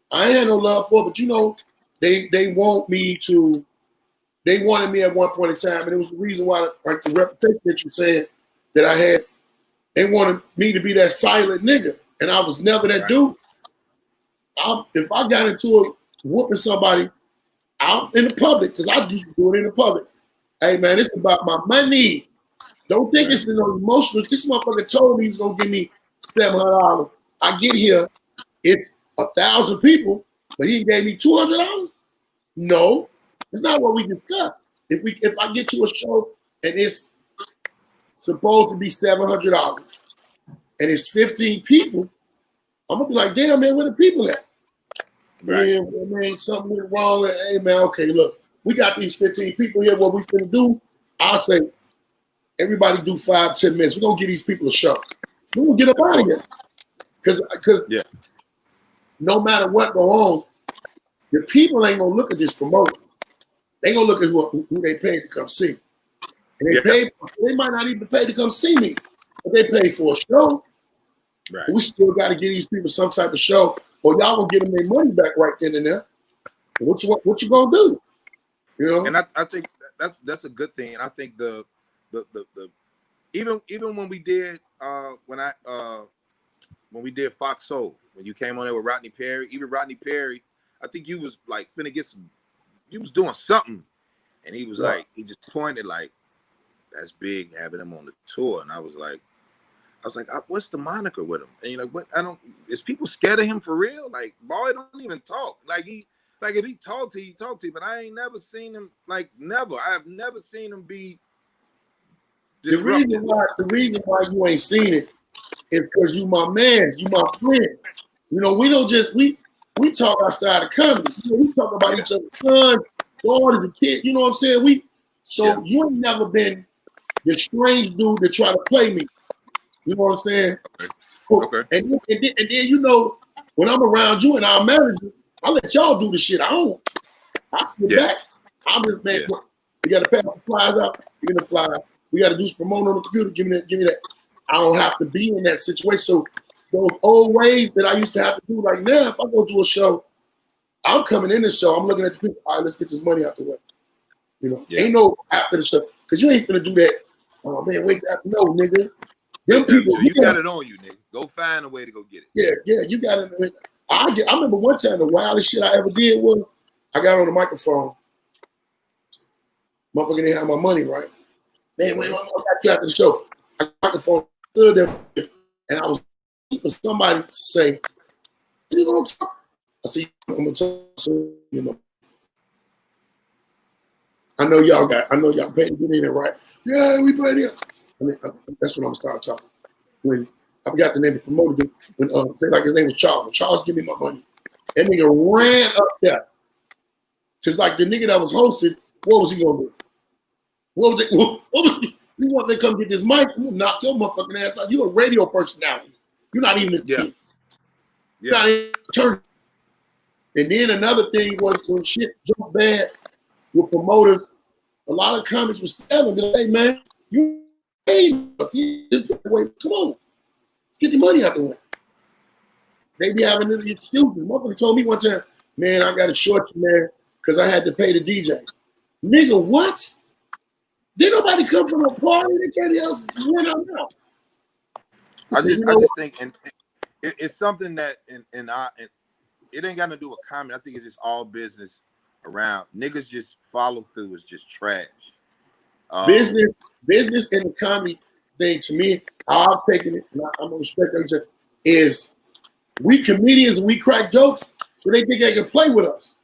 I ain't had no love for it, but you know, they wanted me at one point in time, and it was the reason why, like the reputation that you said that I had, they wanted me to be that silent nigga, and I was never that dude. If I got into a whooping somebody out in the public, because I used to do it in the public, hey man, it's about my money. Don't think it's no emotional. This motherfucker told me he's gonna give me $700. I get here, it's 1,000 people, but he gave me $200. No, it's not what we discussed. If I get you a show and it's supposed to be $700 and it's 15 people, I'm gonna be like, damn man, where the people at? Right. Man, something went wrong. Hey man, okay, look, we got these 15 people here. What we finna do? I'll say, everybody do 5-10 minutes. We're gonna give these people a show. We're gonna get up out of here. Because no matter what go on, the people ain't gonna look at this promoter. They gonna look at who they paid to come see. And they might not even pay to come see me, but they pay for a show. Right. We still got to give these people some type of show, or y'all gonna get them their money back right then and there. What you gonna do? You know. And I think that's a good thing. And I think the even when we did when we did Fox Soul, when you came on there with Rodney Perry, even Rodney Perry, I think you was like finna get some. You was doing something, and he was like, he just pointed like, that's big having him on the tour, and I was like, what's the moniker with him? And you're like, what? Is people scared of him for real? Like, boy, don't even talk. Like if he talked to you, but I ain't never seen him, like, never. I have never seen him be disruptive. The reason why you ain't seen it is because you my man, you my friend. You know, we don't just, we talk outside of comedy. You know, we talk about each other's sons, daughters, and kids. You know what I'm saying? You ain't never been the strange dude that try to play me. You know what I'm saying? Okay. And then you know, when I'm around you and our manager, I let y'all do the shit. I sit back. I'm just man. We got to pass the flyers out. Give me the flyer. We got to do some promoting on the computer. Give me that. I don't have to be in that situation. So those old ways that I used to have to do, like now, if I go to a show, I'm coming in the show. I'm looking at the people. All right, let's get this money out the way. You know, ain't no after the show because you ain't gonna do that. Oh man, wait after no niggas. Them people, you got it on you, nigga. Go find a way to go get it. Yeah, you got it. I remember one time the wildest shit I ever did was I got on the microphone. Motherfucker didn't have my money, right? Man, wait, I got you after the show. I got the microphone, stood there, and I was waiting for somebody to say, you gonna talk? I said, I'm gonna talk, so, you know. I know y'all paid to get in there, right? Yeah, we paid it. I mean, that's when I'm gonna start talking. When I forgot the name of the promoter, when say like his name was Charles. When Charles give me my money, that nigga ran up there. Cause like the nigga that was hosting, what was he gonna do? What was he? You want to come get this mic? You knock your motherfucking ass out. You a radio personality. You're not even a kid. You're not even a turn. And then another thing was when shit jumped bad with promoters, a lot of comics was telling me, hey man, you paid us. Come on, get the money out the way. They be having these excuses. Motherfucker told me one time, man, I got to short you, man, because I had to pay the DJ. Nigga, what? Did nobody come from a party? They can't else went out now. I just think, and it's something that, and it ain't got to do with comedy. I think it's just all business around. Niggas just follow through is just trash. Business and the comedy thing, to me, how I've taken it, and I'm gonna respect that, is we comedians, we crack jokes, so they think they can play with us.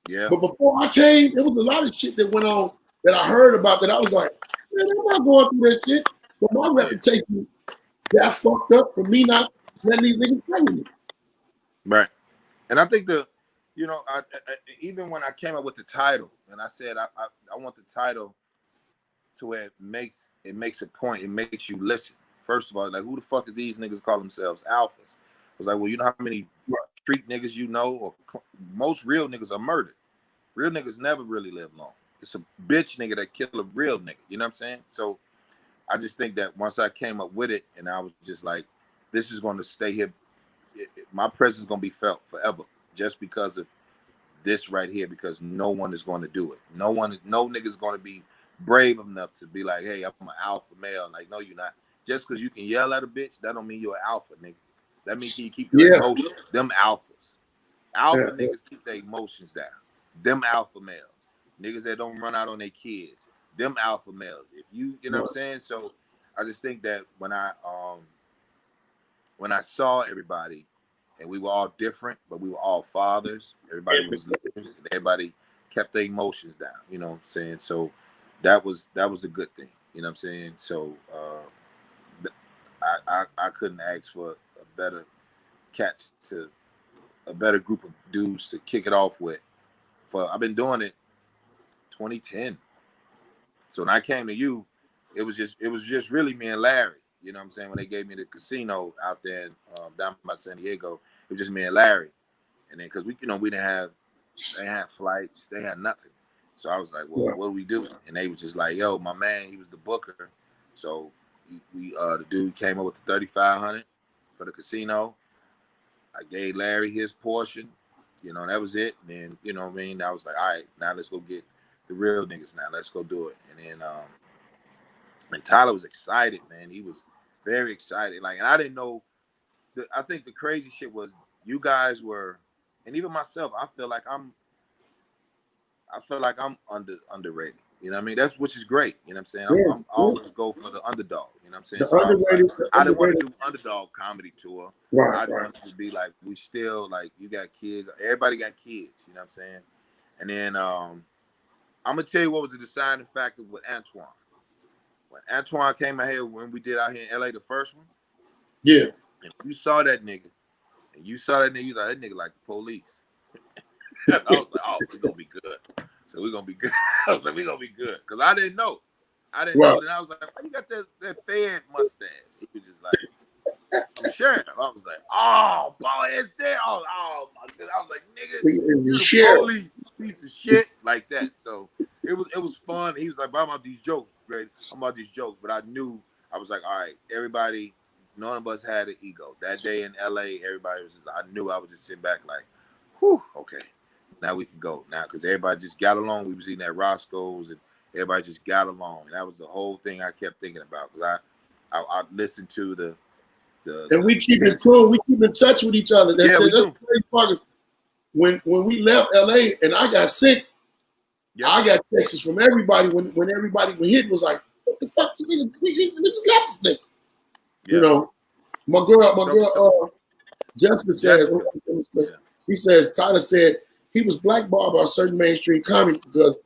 Yeah. But before I came, there was a lot of shit that went on that I heard about that I was like, man, I'm not going through that shit. But my reputation got fucked up for me not letting these niggas play with me. Right. And I think I even when I came up with the title, and I said I want the title to where it makes a point, it makes you listen. First of all, like, who the fuck is these niggas call themselves alphas? I was like, well, you know how many street niggas you know, or most real niggas are murdered. Real niggas never really live long. It's a bitch nigga that kill a real nigga. You know what I'm saying? So I just think that once I came up with it, and I was just like, this is going to stay here. My presence is going to be felt forever, just because of this right here. Because no one is going to do it. No nigga's going to be brave enough to be like, hey, I'm an alpha male. Like, no, you're not. Just because you can yell at a bitch, that don't mean you're an alpha, nigga. That means you keep your emotions. Them alphas. Alpha niggas keep their emotions down. Them alpha males. Niggas that don't run out on their kids. Them alpha males. If you know what I'm saying? So I just think that when I saw everybody, and we were all different, but we were all fathers. Everybody was leaders, and everybody kept their emotions down. You know what I'm saying? So that was a good thing. You know what I'm saying? So I couldn't ask for a better catch to a better group of dudes to kick it off with. I've been doing it 2010. So when I came to you, it was just really me and Larry. You know what I'm saying? When they gave me the casino out there down by San Diego, it was just me and Larry. And then because we didn't have flights, they had nothing. So I was like, well, what do we do? And they was just like, yo, my man, he was the booker. So the dude came up with the $3,500 for the casino. I gave Larry his portion. You know, that was it. And then, you know what I mean? I was like, all right, now let's go get the real niggas now. Let's go do it. And then and Tyler was excited, man. He was very excited. Like, and I didn't know. I think the crazy shit was you guys were, and even myself, I feel like I'm underrated. You know what I mean? Which is great. You know what I'm saying? I always go for the underdog. You know what I'm saying? So I didn't want to do underdog comedy tour. I wanted to be like, we still, like, you got kids. Everybody got kids. You know what I'm saying? And then I'm gonna tell you what was the deciding factor with Antoine. When Antoine came out here, when we did out here in LA, the first one. Yeah. And you saw that nigga, you thought that nigga like the police. I was like, oh, we're gonna be good. So we're gonna be good. I was like, we're gonna be good. Because I didn't know. Know. And I was like, why you got that Fed mustache? He was just like, I'm sheriff. I was like, oh, Baldhead'S there. Oh my God. I was like, nigga, you the police, piece of shit, like that. So it was fun. He was like, I'm about these jokes, great. I'm about these jokes. But I knew, I was like, all right, everybody, none of us had an ego. That day in LA, everybody was just, I knew I was just sitting back like, whew, okay. Now we can go now, because everybody just got along. We was eating at Roscoe's, and everybody just got along. And that was the whole thing I kept thinking about, because I listened to the and we keep in tune. We keep in touch with each other. That's we do. Crazy part. When we left LA and I got sick, Yep. I got texts from everybody when everybody when hit was like, what the fuck this nigga? He just left this nigga. You Yep. know, my girl, Jessica says, Yeah. she says, Tyler said he was blackballed by certain mainstream comics because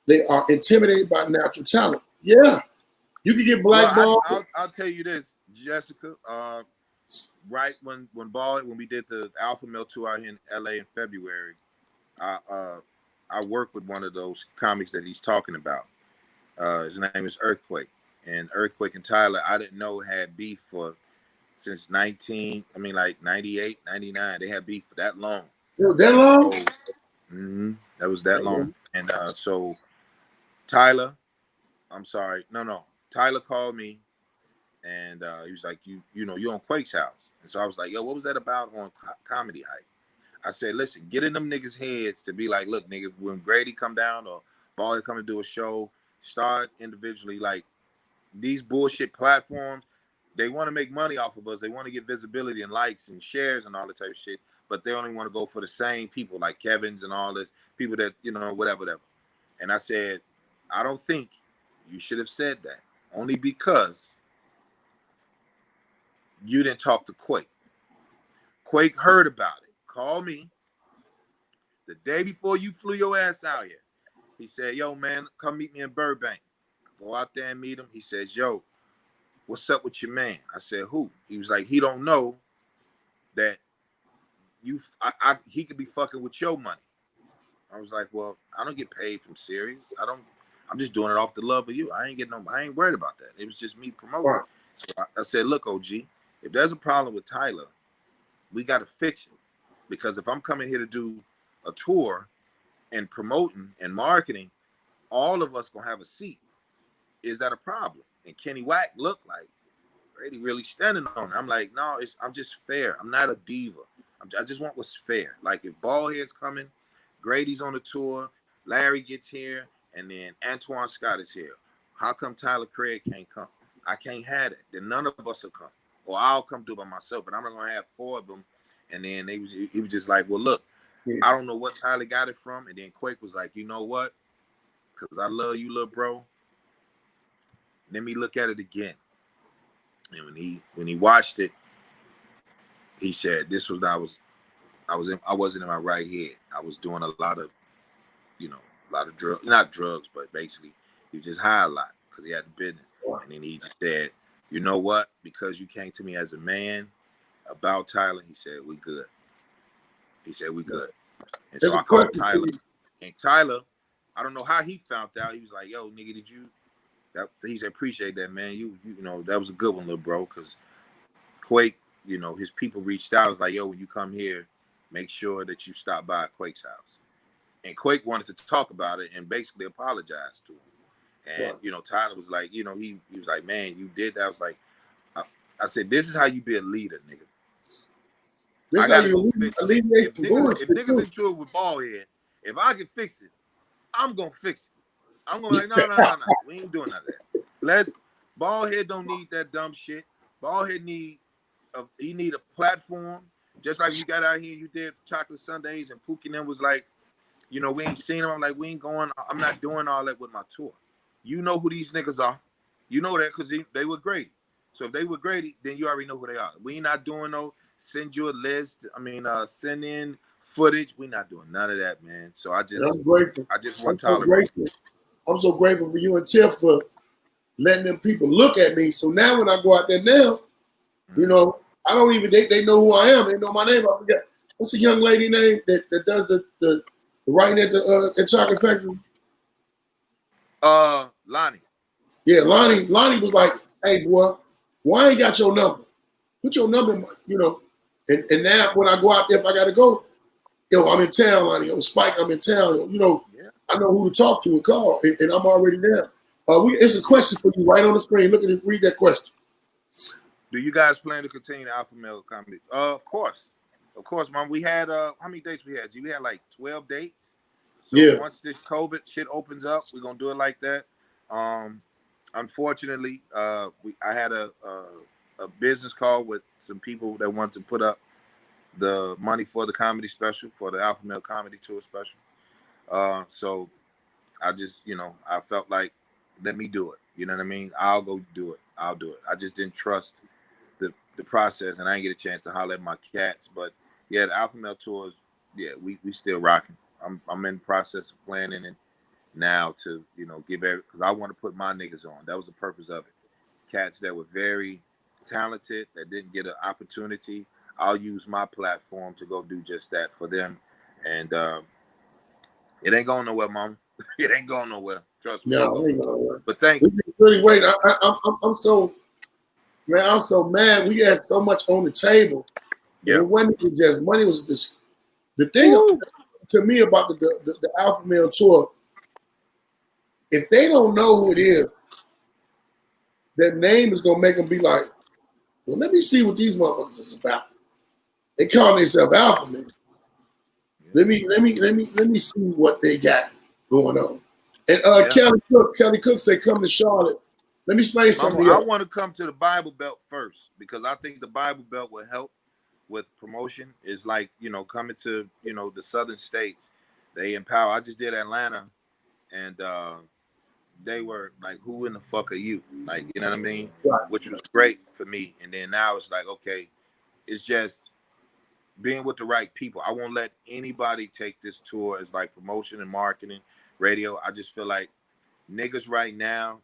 they are intimidated by natural talent. Yeah, you can get blackballed. Well, I'll tell you this, Jessica. Right when we did the Alpha Male tour out here in LA in February, I worked with one of those comics that he's talking about. His name is Earthquake, and Earthquake and Tyler, I didn't know had beef since 98, 99. They had beef for that long. That long? So, that was that long. And so Tyler, I'm sorry, no. Tyler called me, and he was like, you know, you're on Quake's house. And so I was like, yo, what was that about on Comedy Hype? I said, listen, get in them niggas' heads to be like, look, nigga, when Grady come down or Baldhead come to do a show, start individually. Like, these bullshit platforms, they want to make money off of us. They want to get visibility and likes and shares and all that type of shit, but they only want to go for the same people like Kevin's and all this, people that, you know, whatever. And I said, I don't think you should have said that, only because you didn't talk to Quake. Quake heard about it. Called me the day before you flew your ass out here. He said, yo, man, come meet me in Burbank. I go out there and meet him. He says, yo, what's up with your man? I said, who? He was like, he don't know that he could be fucking with your money. I was like, well, I don't get paid from Sirius. I'm just doing it off the love of you. I ain't worried about that. It was just me promoting. Right. So I said, look, OG, if there's a problem with Tyler, we got to fix it. Because if I'm coming here to do a tour and promoting and marketing, all of us gonna have a seat. Is that a problem? And Kenny Wack looked like Grady really standing on it. I'm like, no, I'm just fair. I'm not a diva. I just want what's fair. Like, if Baldhead's coming, Grady's on the tour, Larry gets here, and then Antoine Scott is here. How come Tyler Craig can't come? I can't have it. Then none of us will come. Or I'll come do it by myself, but I'm not gonna have 4 of them. And then he was just like, well, look, I don't know what Tyler got it from. And then Quake was like, you know what? Because I love you, little bro. Let me look at it again. And when he watched it, he said, this was I wasn't in my right head. I was doing a lot of drugs, not drugs, but basically he was just high a lot because he had the business. And then he just said, you know what? Because you came to me as a man about Tyler, he said, we good. He said, we good. And so I called Tyler. And Tyler, I don't know how he found out. He was like, yo, nigga, he said, appreciate that, man. You know, that was a good one, little bro. Because Quake, you know, his people reached out. Was like, yo, when you come here, make sure that you stop by Quake's house. And Quake wanted to talk about it and basically apologize to him. And, you know, Tyler was like, you know, he was like, man, you did that. I was like, I said, this is how you be a leader, nigga. This I gotta go fix it. If niggas into it with Baldhead, if I can fix it, I'm gonna fix it. I'm gonna like, no. We ain't doing none of that. Baldhead don't need that dumb shit. Baldhead need a platform. Just like you got out here, you did Chocolate Sundays, and Pookie and them was like, you know, we ain't seen them. I'm like, we ain't going. I'm not doing all that with my tour. You know who these niggas are. You know that because they were Grady. So if they were Grady, then you already know who they are. We ain't not doing no send you a list. Send in footage. We not doing none of that, man. So I'm grateful. I just want tolerance. I'm so grateful for you and Tiff for letting them people look at me. So now when I go out there now, you know, I don't even they know who I am. They know my name. I forget. What's the young lady name that does the writing at the Chocolate Factory? Lonnie. Yeah, Lonnie was like, hey boy, why ain't got your number? Put your number in my, you know. And now when I go out there, if I gotta go, yo, I'm in town, Lonnie. Yo, Spike, I'm in town. You know, I know who to talk to and call, and I'm already there. It's a question for you right on the screen. Look at it, read that question. Do you guys plan to continue the Alpha Male comedy? Of course, man. We had how many dates we had? G, we had like 12 dates. So once this COVID shit opens up, we're gonna do it like that. Unfortunately, I had a business call with some people that want to put up the money for the comedy special, for the Alpha Male Comedy Tour special. So I just, I felt like, let me do it. You know what I mean? I'll go do it. I'll do it. I just didn't trust the process, and I didn't get a chance to holler at my cats. But yeah, the Alpha Male tours, yeah, we still rocking. I'm in the process of planning it now to, give because I want to put my niggas on. That was the purpose of it. Cats that were very talented that didn't get an opportunity. I'll use my platform to go do just that for them, and it ain't going nowhere, mom. It ain't going nowhere. Trust me. No, ain't gonna work. But thank We you. can really wait. I'm so, man, I'm so mad. We had so much on the table. Yeah. It wasn't just money. Was the thing to me about the Alpha Male tour. If they don't know who it is, their name is gonna make them be like, well, let me see what these motherfuckers is about. They call themselves Alpha Man. Let me see what they got going on. And Kelly Cook said, come to Charlotte. Let me explain something. I want to come to the Bible Belt first because I think the Bible Belt will help with promotion. It's like, coming to, the southern states. They empower. I just did Atlanta, and they were like, who in the fuck are you? Like, you know what I mean? Right. Which was great for me. And then now it's like, okay, it's just being with the right people. I won't let anybody take this tour as like promotion and marketing, radio. I just feel like niggas right now,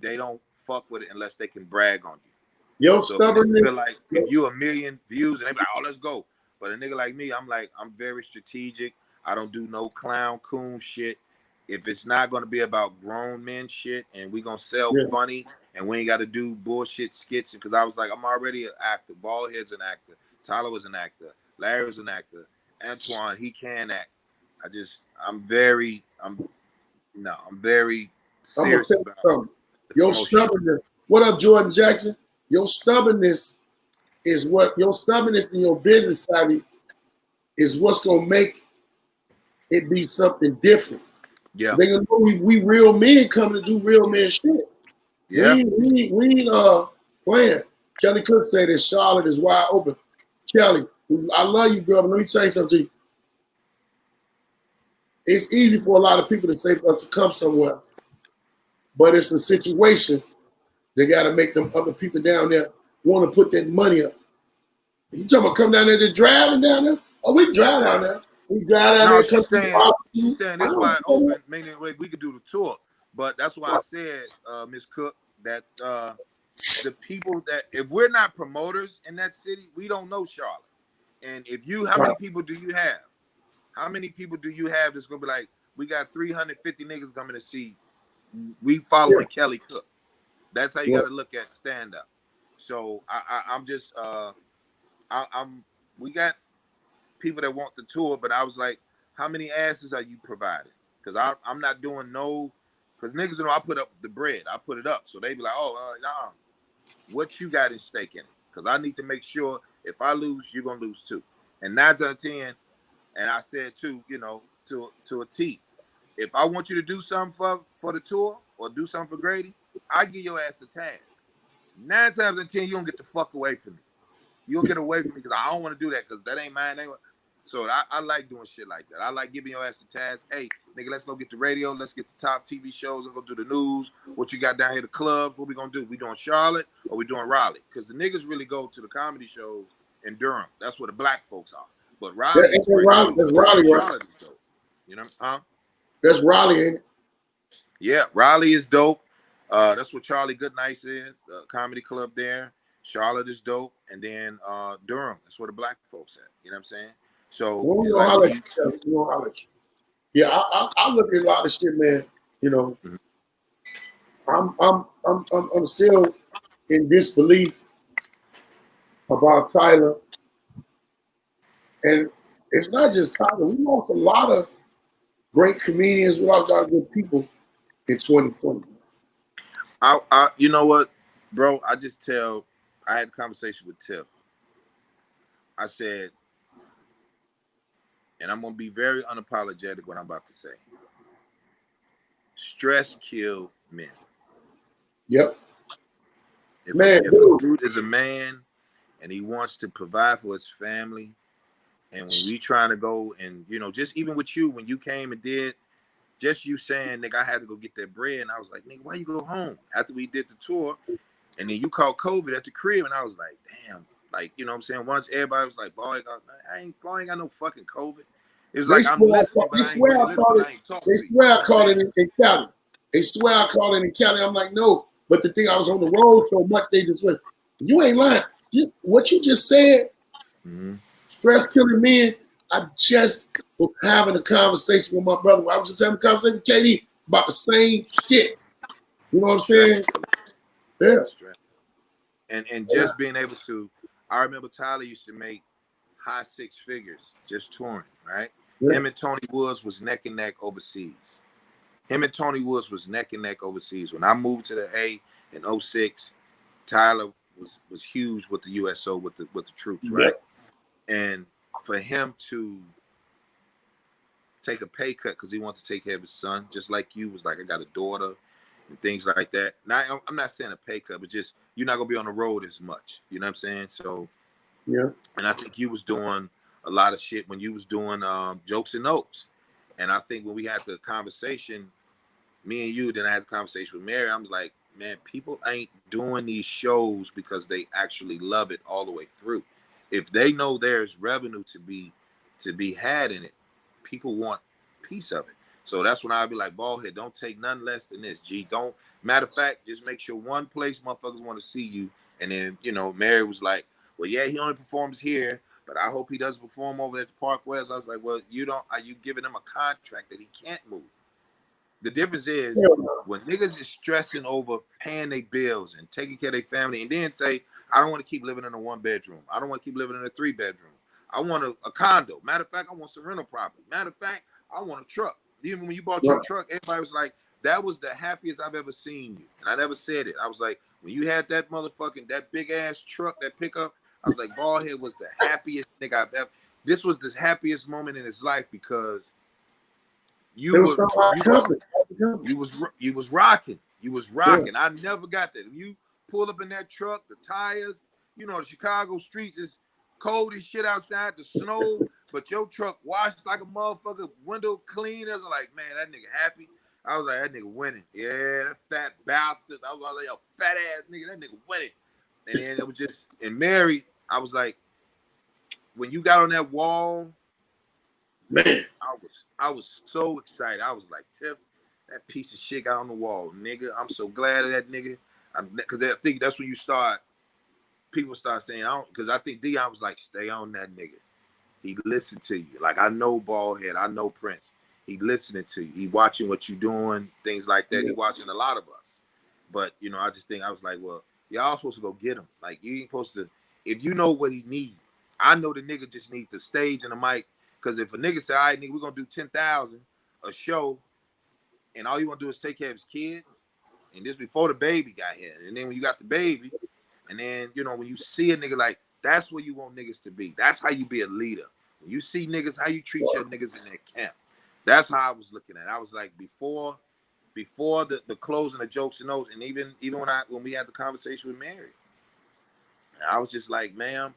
they don't fuck with it unless they can brag on you. Yo, So stubbornness. feel like if you 1 million views and they be like, oh, let's go. But a nigga like me, I'm very strategic. I don't do no clown coon shit. If it's not gonna be about grown men shit and we gonna sell funny and we ain't gotta do bullshit skits, because I was like, I'm already an actor. Baldhead's an actor. Tyler was an actor. Larry was an actor. Antoine, he can act. I'm very serious about something. Your stubbornness. What up, Jordan Jackson? Your stubbornness and your business savvy is what's gonna make it be something different. Yeah. They gonna know we real men coming to do real men shit. Yeah. We ain't playing. Kelly Cook said that Charlotte is wide open. Kelly, I love you, girl, but let me tell you something to you. It's easy for a lot of people to say for us to come somewhere, but it's a situation they got to make them other people down there want to put that money up. You talking about come down there to driving down there? Oh, we can drive down there. We drive down there. She's saying it's wide open, meaning we could do the tour. But that's why I said, Ms. Cook, that the people that, if we're not promoters in that city, we don't know Charlotte. And how many people do you have? How many people do you have that's gonna be like, we got 350 niggas coming to see, we following Kelly Cook? That's how you got to look at stand up. So we got people that want the tour, but I was like, how many asses are you providing? Because I'm not doing because niggas I put up the bread, I put it up, so they be like, nah, what you got in stake in it? Because I need to make sure if I lose, you're gonna lose too. And 9 out of 10, and I said too, to a T, if I want you to do something for the tour or do something for Grady, I give your ass a task. 9 times out of 10, you don't get the fuck away from me. You'll get away from me because I don't want to do that because that ain't mine anyway. So I like doing shit like that. I like giving your ass a task. Hey, nigga, let's go get the radio. Let's get the top TV shows. Let's go do the news. What you got down here, the clubs. What we gonna do? We doing Charlotte or we doing Raleigh? Because the niggas really go to the comedy shows in Durham. That's where the black folks are. But Raleigh is pretty cool. That's Raleigh, Charlotte is dope. You know, That's Raleigh, ain't it? Yeah, Raleigh is dope. That's what Charlie Goodnight is, the comedy club there. Charlotte is dope, and then Durham. That's where the black folks at. You know what I'm saying? So it's like yeah, I look at a lot of shit, man. Mm-hmm. I'm still in disbelief about Tyler, and it's not just Tyler. We lost a lot of great comedians. We lost a lot of good people in 2020. You know what, bro? I had a conversation with Tiff. I said, and I'm gonna be very unapologetic what I'm about to say. Stress kills men. Yep. If a dude is a man and he wants to provide for his family, and when we trying to go and just even with you when you came and did just you saying, nigga, I had to go get that bread, and I was like, nigga, why you go home after we did the tour, and then you called COVID at the crib, and I was like, damn, like, you know what I'm saying? Once everybody was like, boy, I ain't got no fucking COVID. It was like, I'm listening, but I ain't really listening. I ain't talking. They swear I caught it in Cali. They swear I caught it in Cali. I'm like, no. But the thing, I was on the road so much, they just went, you ain't lying. What you just said, stress killing men. I just was having a conversation with my brother. I was just having a conversation with Katie about the same shit. You know what I'm saying? Yeah. And just being able to, I remember Tyler used to make high six figures just touring, right? Yeah. Him and Tony Woods was neck and neck overseas. When I moved to the A in 06, Tyler was huge with the USO with the troops, right? Yeah. And for him to take a pay cut because he wanted to take care of his son, just like you was like, I got a daughter and things like that. Now, I'm not saying a pay cut, but just you're not gonna be on the road as much. You know what I'm saying? So yeah. And I think you was doing a lot of shit when you was doing Jokes and Notes. And I think when we had the conversation, me and you, then I had the conversation with Mary, I was like, man, people ain't doing these shows because they actually love it all the way through. If they know there's revenue to be had in it, people want a piece of it. So that's when I'll be like, Baldhead, don't take none less than this, G. Don't, matter of fact, just make sure one place motherfuckers want to see you. And then, you know, Mary was like, well, yeah, he only performs here, but I hope he doesn't perform over at the Park West. I was like, well, are you giving him a contract that he can't move? The difference is when niggas is stressing over paying their bills and taking care of their family and then say, I don't want to keep living in a 1-bedroom. I don't want to keep living in a 3-bedroom. I want a condo. Matter of fact, I want some rental property. Matter of fact, I want a truck. Even when you bought your truck, everybody was like, that was the happiest I've ever seen you. And I never said it. I was like, when you had that motherfucking, that big ass truck, that pickup, I was like, Baldhead was the happiest nigga I've ever. This was the happiest moment in his life because you was rocking. You was rocking. Yeah. I never got that. If you pull up in that truck, the tires, you know, the Chicago streets is cold as shit outside, the snow, but your truck washed like a motherfucker, window clean. I was like, man, that nigga happy. I was like, that nigga winning. Yeah, that fat bastard. I was like, yo, fat ass nigga, that nigga winning. And then it was just, and Mary, I was like, when you got on that wall, man, I was so excited. I was like, Tiff, that piece of shit got on the wall, nigga. I'm so glad of that nigga. Because I think that's when you start, people start saying, because I think Dion was like, stay on that nigga. He listened to you. Like, I know Baldhead, I know Prince. He listening to you. He watching what you doing, things like that. Yeah. He watching a lot of us. But, you know, I just think, I was like, well, y'all supposed to go get him. Like, you ain't supposed to, if you know what he needs. I know the nigga just need the stage and the mic. Because if a nigga say, all right, nigga, we're going to do 10,000 a show, and all you want to do is take care of his kids, and this before the baby got here. And then when you got the baby, and then, you know, when you see a nigga, like, that's where you want niggas to be. That's how you be a leader. When you see niggas, how you treat your niggas in that camp. That's how I was looking at it. I was like, before the closing of Jokes and Notes, and even when we had the conversation with Mary, I was just like, ma'am,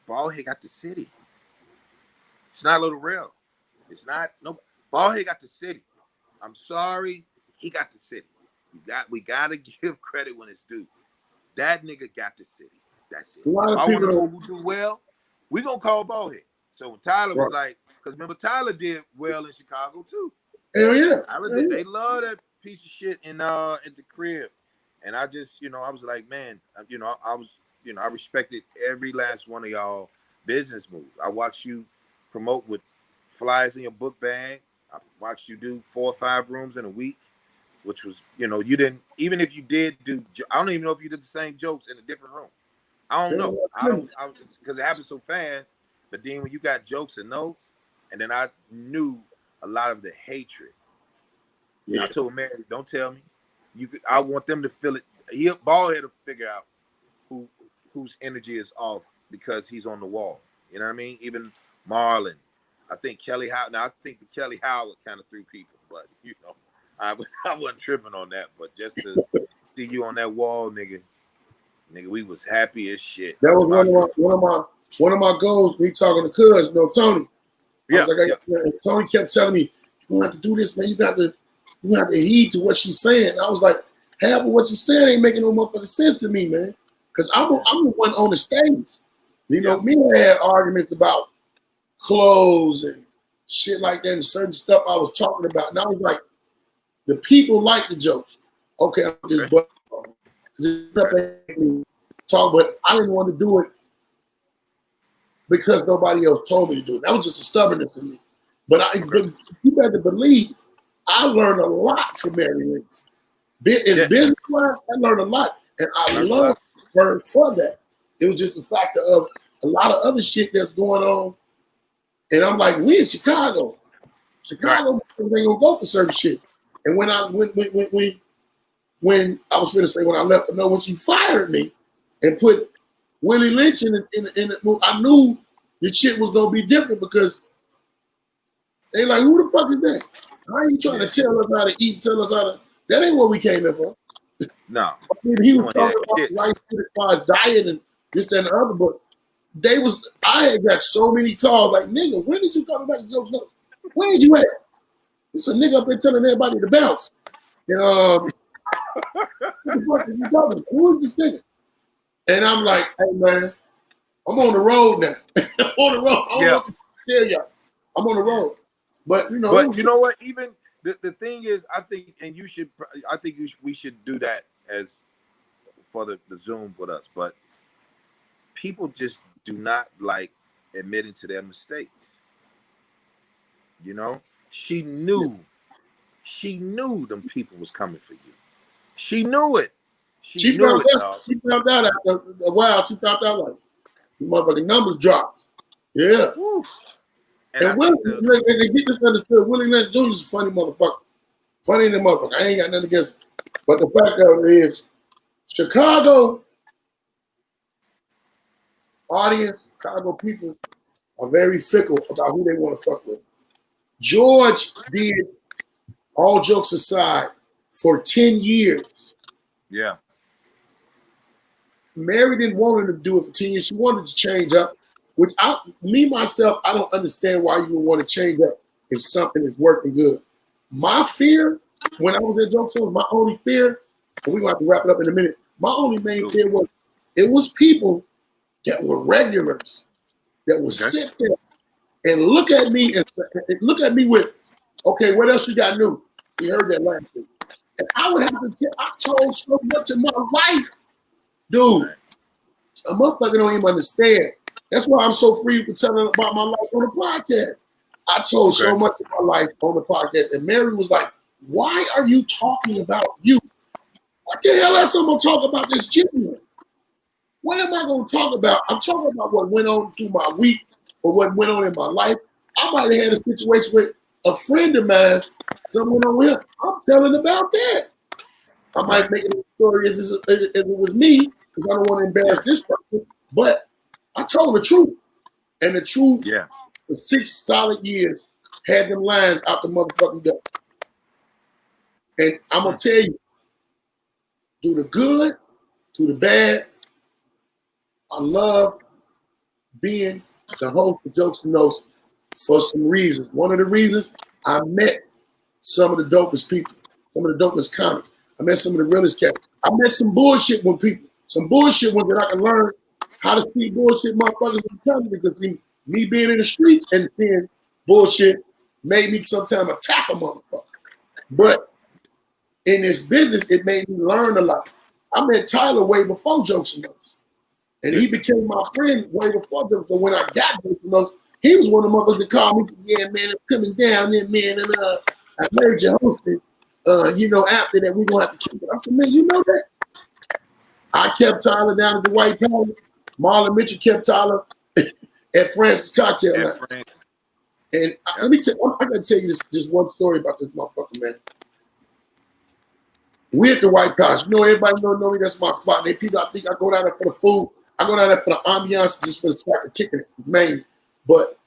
Baldhead got the city. It's not Little Rail. It's not, no, Baldhead got the city. I'm sorry, he got the city. We gotta give credit when it's due. That nigga got the city. That's it. If I want to know who do well, we gonna call Baldhead. So when Tyler was like, because remember Tyler did well in Chicago too. Hell yeah. They love that piece of shit in the crib, and I just, you know, I was like, man, you know, I respected every last one of y'all business moves. I watched you promote with flyers in your book bag. I watched you do 4 or 5 rooms in a week, which was, you know, you didn't, even if you did do, I don't even know if you did the same jokes in a different room. I don't know. Because it happened so fast. But then when you got Jokes and Notes, and then I knew a lot of the hatred. Yeah. I told Mary, don't tell me. I want them to feel it. Baldhead to figure out whose energy is off because he's on the wall. You know what I mean? Even Marlon. I think Kelly Howard. Now I think the Kelly Howard kind of threw people, but you know, I wasn't tripping on that. But just to see you on that wall, nigga, we was happy as shit. That was one of my goals. Me talking to Cuz, you know, Tony. Tony kept telling me, You have to do this, man. You have to heed to what she's saying. I was like, half of what she's saying ain't making no motherfucking sense to me, man. Because I'm the one on the stage. You know, me and I had arguments about clothes and shit like that and certain stuff I was talking about. And I was like, the people like the jokes. Okay, I'm just talk, but I didn't want to do it because nobody else told me to do it. That was just a stubbornness in me. But but you better believe I learned a lot from Mary Lynch. Business-wise, I learned a lot. And I love her for that. It was just a factor of a lot of other shit that's going on. And I'm like, we in Chicago. Chicago ain't gonna go for certain shit. And when I was gonna say when I left, no, when she fired me and put Willie Lynch in the, I knew the shit was gonna be different because they like, who the fuck is that? How are you trying to tell us how to eat? Tell us how to. That ain't what we came in for. No. I mean, he was talking about right diet and this, that, and the other, but I had got so many calls like, nigga, when did you come back to jokes? Where did you at? It's a nigga up there telling everybody to bounce. And what the fuck are you talking about? Who is this nigga? And I'm like, hey man, I'm on the road now. I'm on the road. I don't know what to tell y'all. I'm on the road. But you know what? Even the thing is, I think we should do that as for the Zoom with us. But people just do not like admitting to their mistakes. You know, she knew them people was coming for you. She knew it. She found out after a while. She found out like the motherfucking numbers dropped. Yeah. Woo. And they get this understood. Willie Lynch Jr. is a funny motherfucker. Funny in the motherfucker. I ain't got nothing against it. But the fact of it is, Chicago audience, Chicago people are very fickle about who they want to fuck with. George did, all jokes aside, for 10 years. Yeah. Mary didn't want him to do it for 10 years. She wanted to change up, which myself, I don't understand why you would want to change up if something is working good. My fear, when I was at Joke Shows, my only fear, and we're going to have to wrap it up in a minute, my only main fear was it was people that were regulars that would sit there and look at me with, okay, what else you got new? We heard that last week. And I would have to I told so much of my life. Dude, a motherfucker don't even understand. That's why I'm so free for telling about my life on the podcast. I told so much of my life on the podcast. And Mary was like, why are you talking about you? What the hell else I'm going to talk about this genuine? What am I going to talk about? I'm talking about what went on through my week or what went on in my life. I might have had a situation with a friend of mine, someone over here. I'm telling about that. I might make it a story as it was me because I don't want to embarrass this person. But I told the truth. And the truth, for 6 solid years, had them lines out the motherfucking gut. And I'm going to tell you, through the good, through the bad, I love being the host of Jokes and Notes for some reasons. One of the reasons, I met some of the dopest people, some of the dopest comics. I met some of the realest cats. I met some bullshit with people, some bullshit ones that I can learn how to see bullshit motherfuckers in the country because me being in the streets and seeing bullshit made me sometimes attack a motherfucker. But in this business, it made me learn a lot. I met Tyler way before Jokes and Notes. And he became my friend way before Jokes. So when I got Jokes and Notes, he was one of the motherfuckers that called me, yeah, man, I'm coming down there, man, and I heard you hosting. After that, we're going to have to keep it. I said, man, you know that? I kept Tyler down at the White Palace. Marlon Mitchell kept Tyler at Francis Cocktail Lounge. And let me tell you, I got to tell you this one story about this motherfucker, man. We at the White Palace. You know, everybody know me. That's my spot. And people, I think I go down there for the food. I go down there for the ambiance, just for the fact of kicking it, mainly. But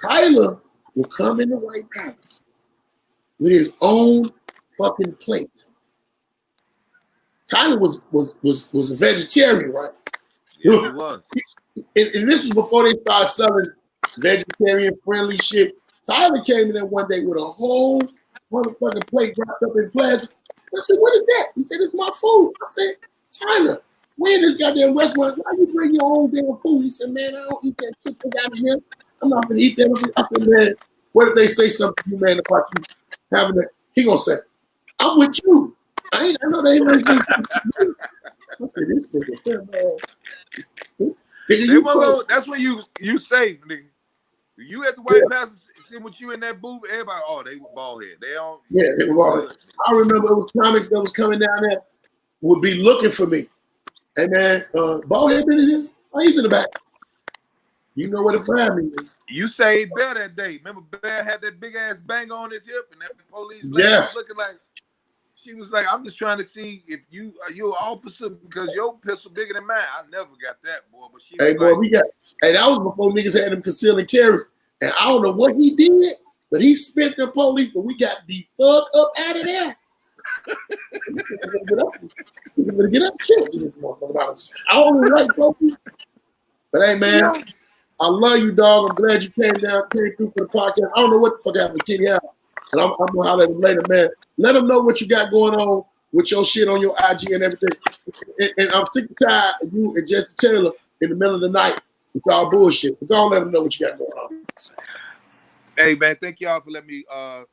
Tyler will come in the White Palace with his own fucking plate. Tyler was a vegetarian, right? Yeah, he was. And this was before they started selling vegetarian friendly shit. Tyler came in there one day with a whole motherfucking plate wrapped up in plastic. I said, what is that? He said, it's my food. I said, Tyler, we in this goddamn restaurant. Why you bring your own damn food? He said, man, I don't eat that shit they got in here. I'm not gonna eat that. I said, man, what if they say something to you, man, about you having that? He gonna say, I'm with you. I know they ain't listening to you. I said, this nigga here, man. Nigga, that's when you safe, nigga. You at the White House sitting with you in that booth, everybody, they were bald head. They all they were bald head. I remember it was comics that was coming down there would be looking for me. Hey man, bald head been in here? Oh, he's in the back. You know where to find me. You saved Bear that day. Remember Bear had that big ass bang on his hip and that police lady was looking like she was like, I'm just trying to see if you're an officer because your pistol bigger than mine. I never got that, boy. But she was that was before niggas had them concealing carries. And I don't know what he did, but he spent the police, but we got the fuck up out of there. We're gonna get us killed in this motherfucker. I don't like folks. But hey man, I love you, dog. I'm glad you came through for the podcast. I don't know what the fuck happened to Kenny Allen, but I'm gonna holler at him later, man. Let him know what you got going on with your shit on your IG and everything. And I'm sick and tired of you and Jesse Taylor in the middle of the night with y'all bullshit. But don't let them know what you got going on. Hey man, thank y'all for letting me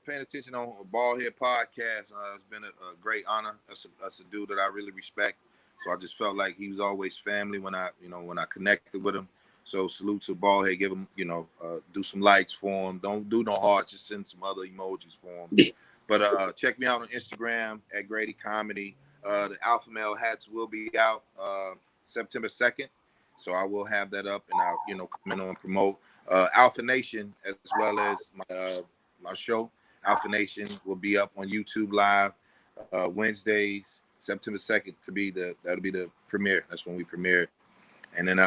paying attention on Baldhead Podcast. It's been a great honor. That's a dude that I really respect. So I just felt like he was always family when I connected with him. So salute to Baldhead. Give him, do some likes for him. Don't do no hearts. Just send some other emojis for him. But check me out on Instagram at Grady Comedy. The Alpha Male hats will be out September 2nd. So I will have that up and I'll, come in and promote. Alpha Nation, as well as my show, Alpha Nation, will be up on YouTube Live Wednesdays, September 2nd. That'll be the premiere. That's when we premiere. And then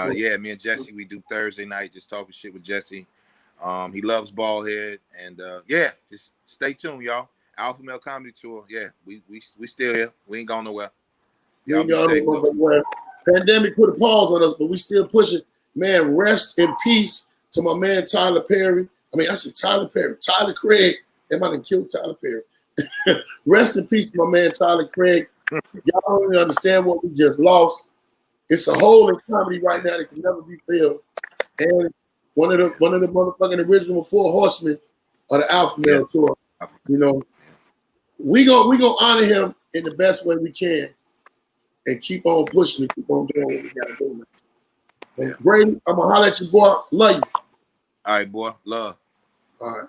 me and Jesse, we do Thursday night, just talking shit with Jesse. He loves Baldhead, and just stay tuned, y'all. Alpha Male Comedy Tour. Yeah, we still here. We ain't going nowhere. Y'all be safe, though. Pandemic put a pause on us, but we still pushing. Man, rest in peace to my man Tyler Perry. I said Tyler Perry. Tyler Craig. They might have killed Tyler Perry. Rest in peace to my man Tyler Craig. Y'all don't even understand what we just lost. It's a hole in comedy right now that can never be filled. And one of the motherfucking original 4 horsemen of the Alpha Male Tour. We gonna honor him in the best way we can and keep on pushing and keep on doing what we gotta do. And Brady, I'm gonna holler at you, boy. Love you. All right, boy. Love. All right.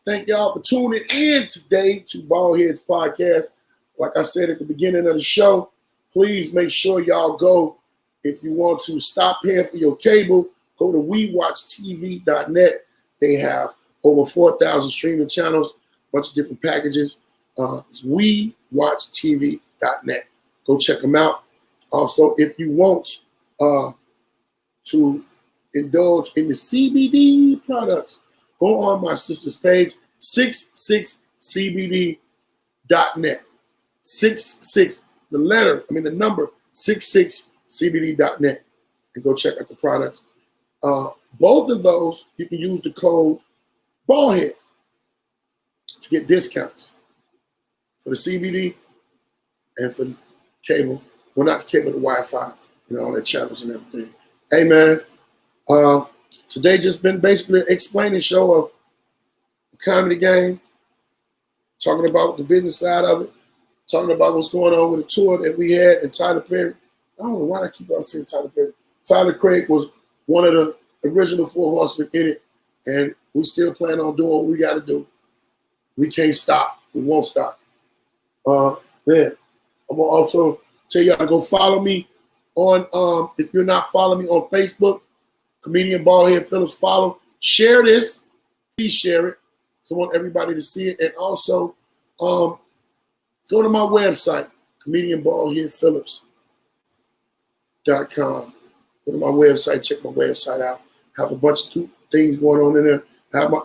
Thank y'all for tuning in today to Baldhead'S Podcast. Like I said at the beginning of the show, please make sure y'all go. If you want to stop paying for your cable, go to WeWatchTV.net. They have over 4,000 streaming channels, a bunch of different packages. It's WeWatchTV.net. Go check them out. Also, if you want to indulge in the CBD products, go on my sister's page, 66CBD.net. 66, the number 66CBD.net, and go check out the products. Both of those, you can use the code Baldhead to get discounts for the CBD and for the cable. Well, not the cable, the Wi-Fi, all their channels and everything. Hey, man, today just been basically an explaining show of the comedy game, talking about the business side of it, talking about what's going on with the tour that we had and Tyler Perry. I don't know why I keep on saying Tyler Perry. Tyler Craig was one of the original 4 horsemen in it, and we still plan on doing what we got to do. We can't stop. We won't stop. I'm going to also tell y'all to go follow me on, if you're not following me on Facebook, Comedian Baldhead Phillips, follow. Share this. Please share it. So I want everybody to see it. And also, go to my website, comedianbaldheadphillips.com. Go to my website, check my website out. Have a bunch of things going on in there. I have my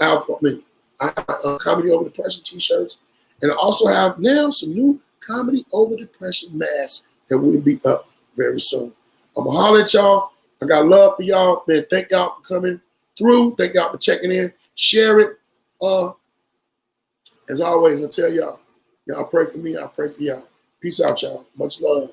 I have Comedy Over Depression t-shirts. And I also have now some new Comedy Over Depression masks that will be up very soon. I'm going to holler at y'all. I got love for y'all. Man, thank y'all for coming through. Thank y'all for checking in. share it. As always, I tell y'all pray for me, I pray for y'all. Peace out, y'all. Much love.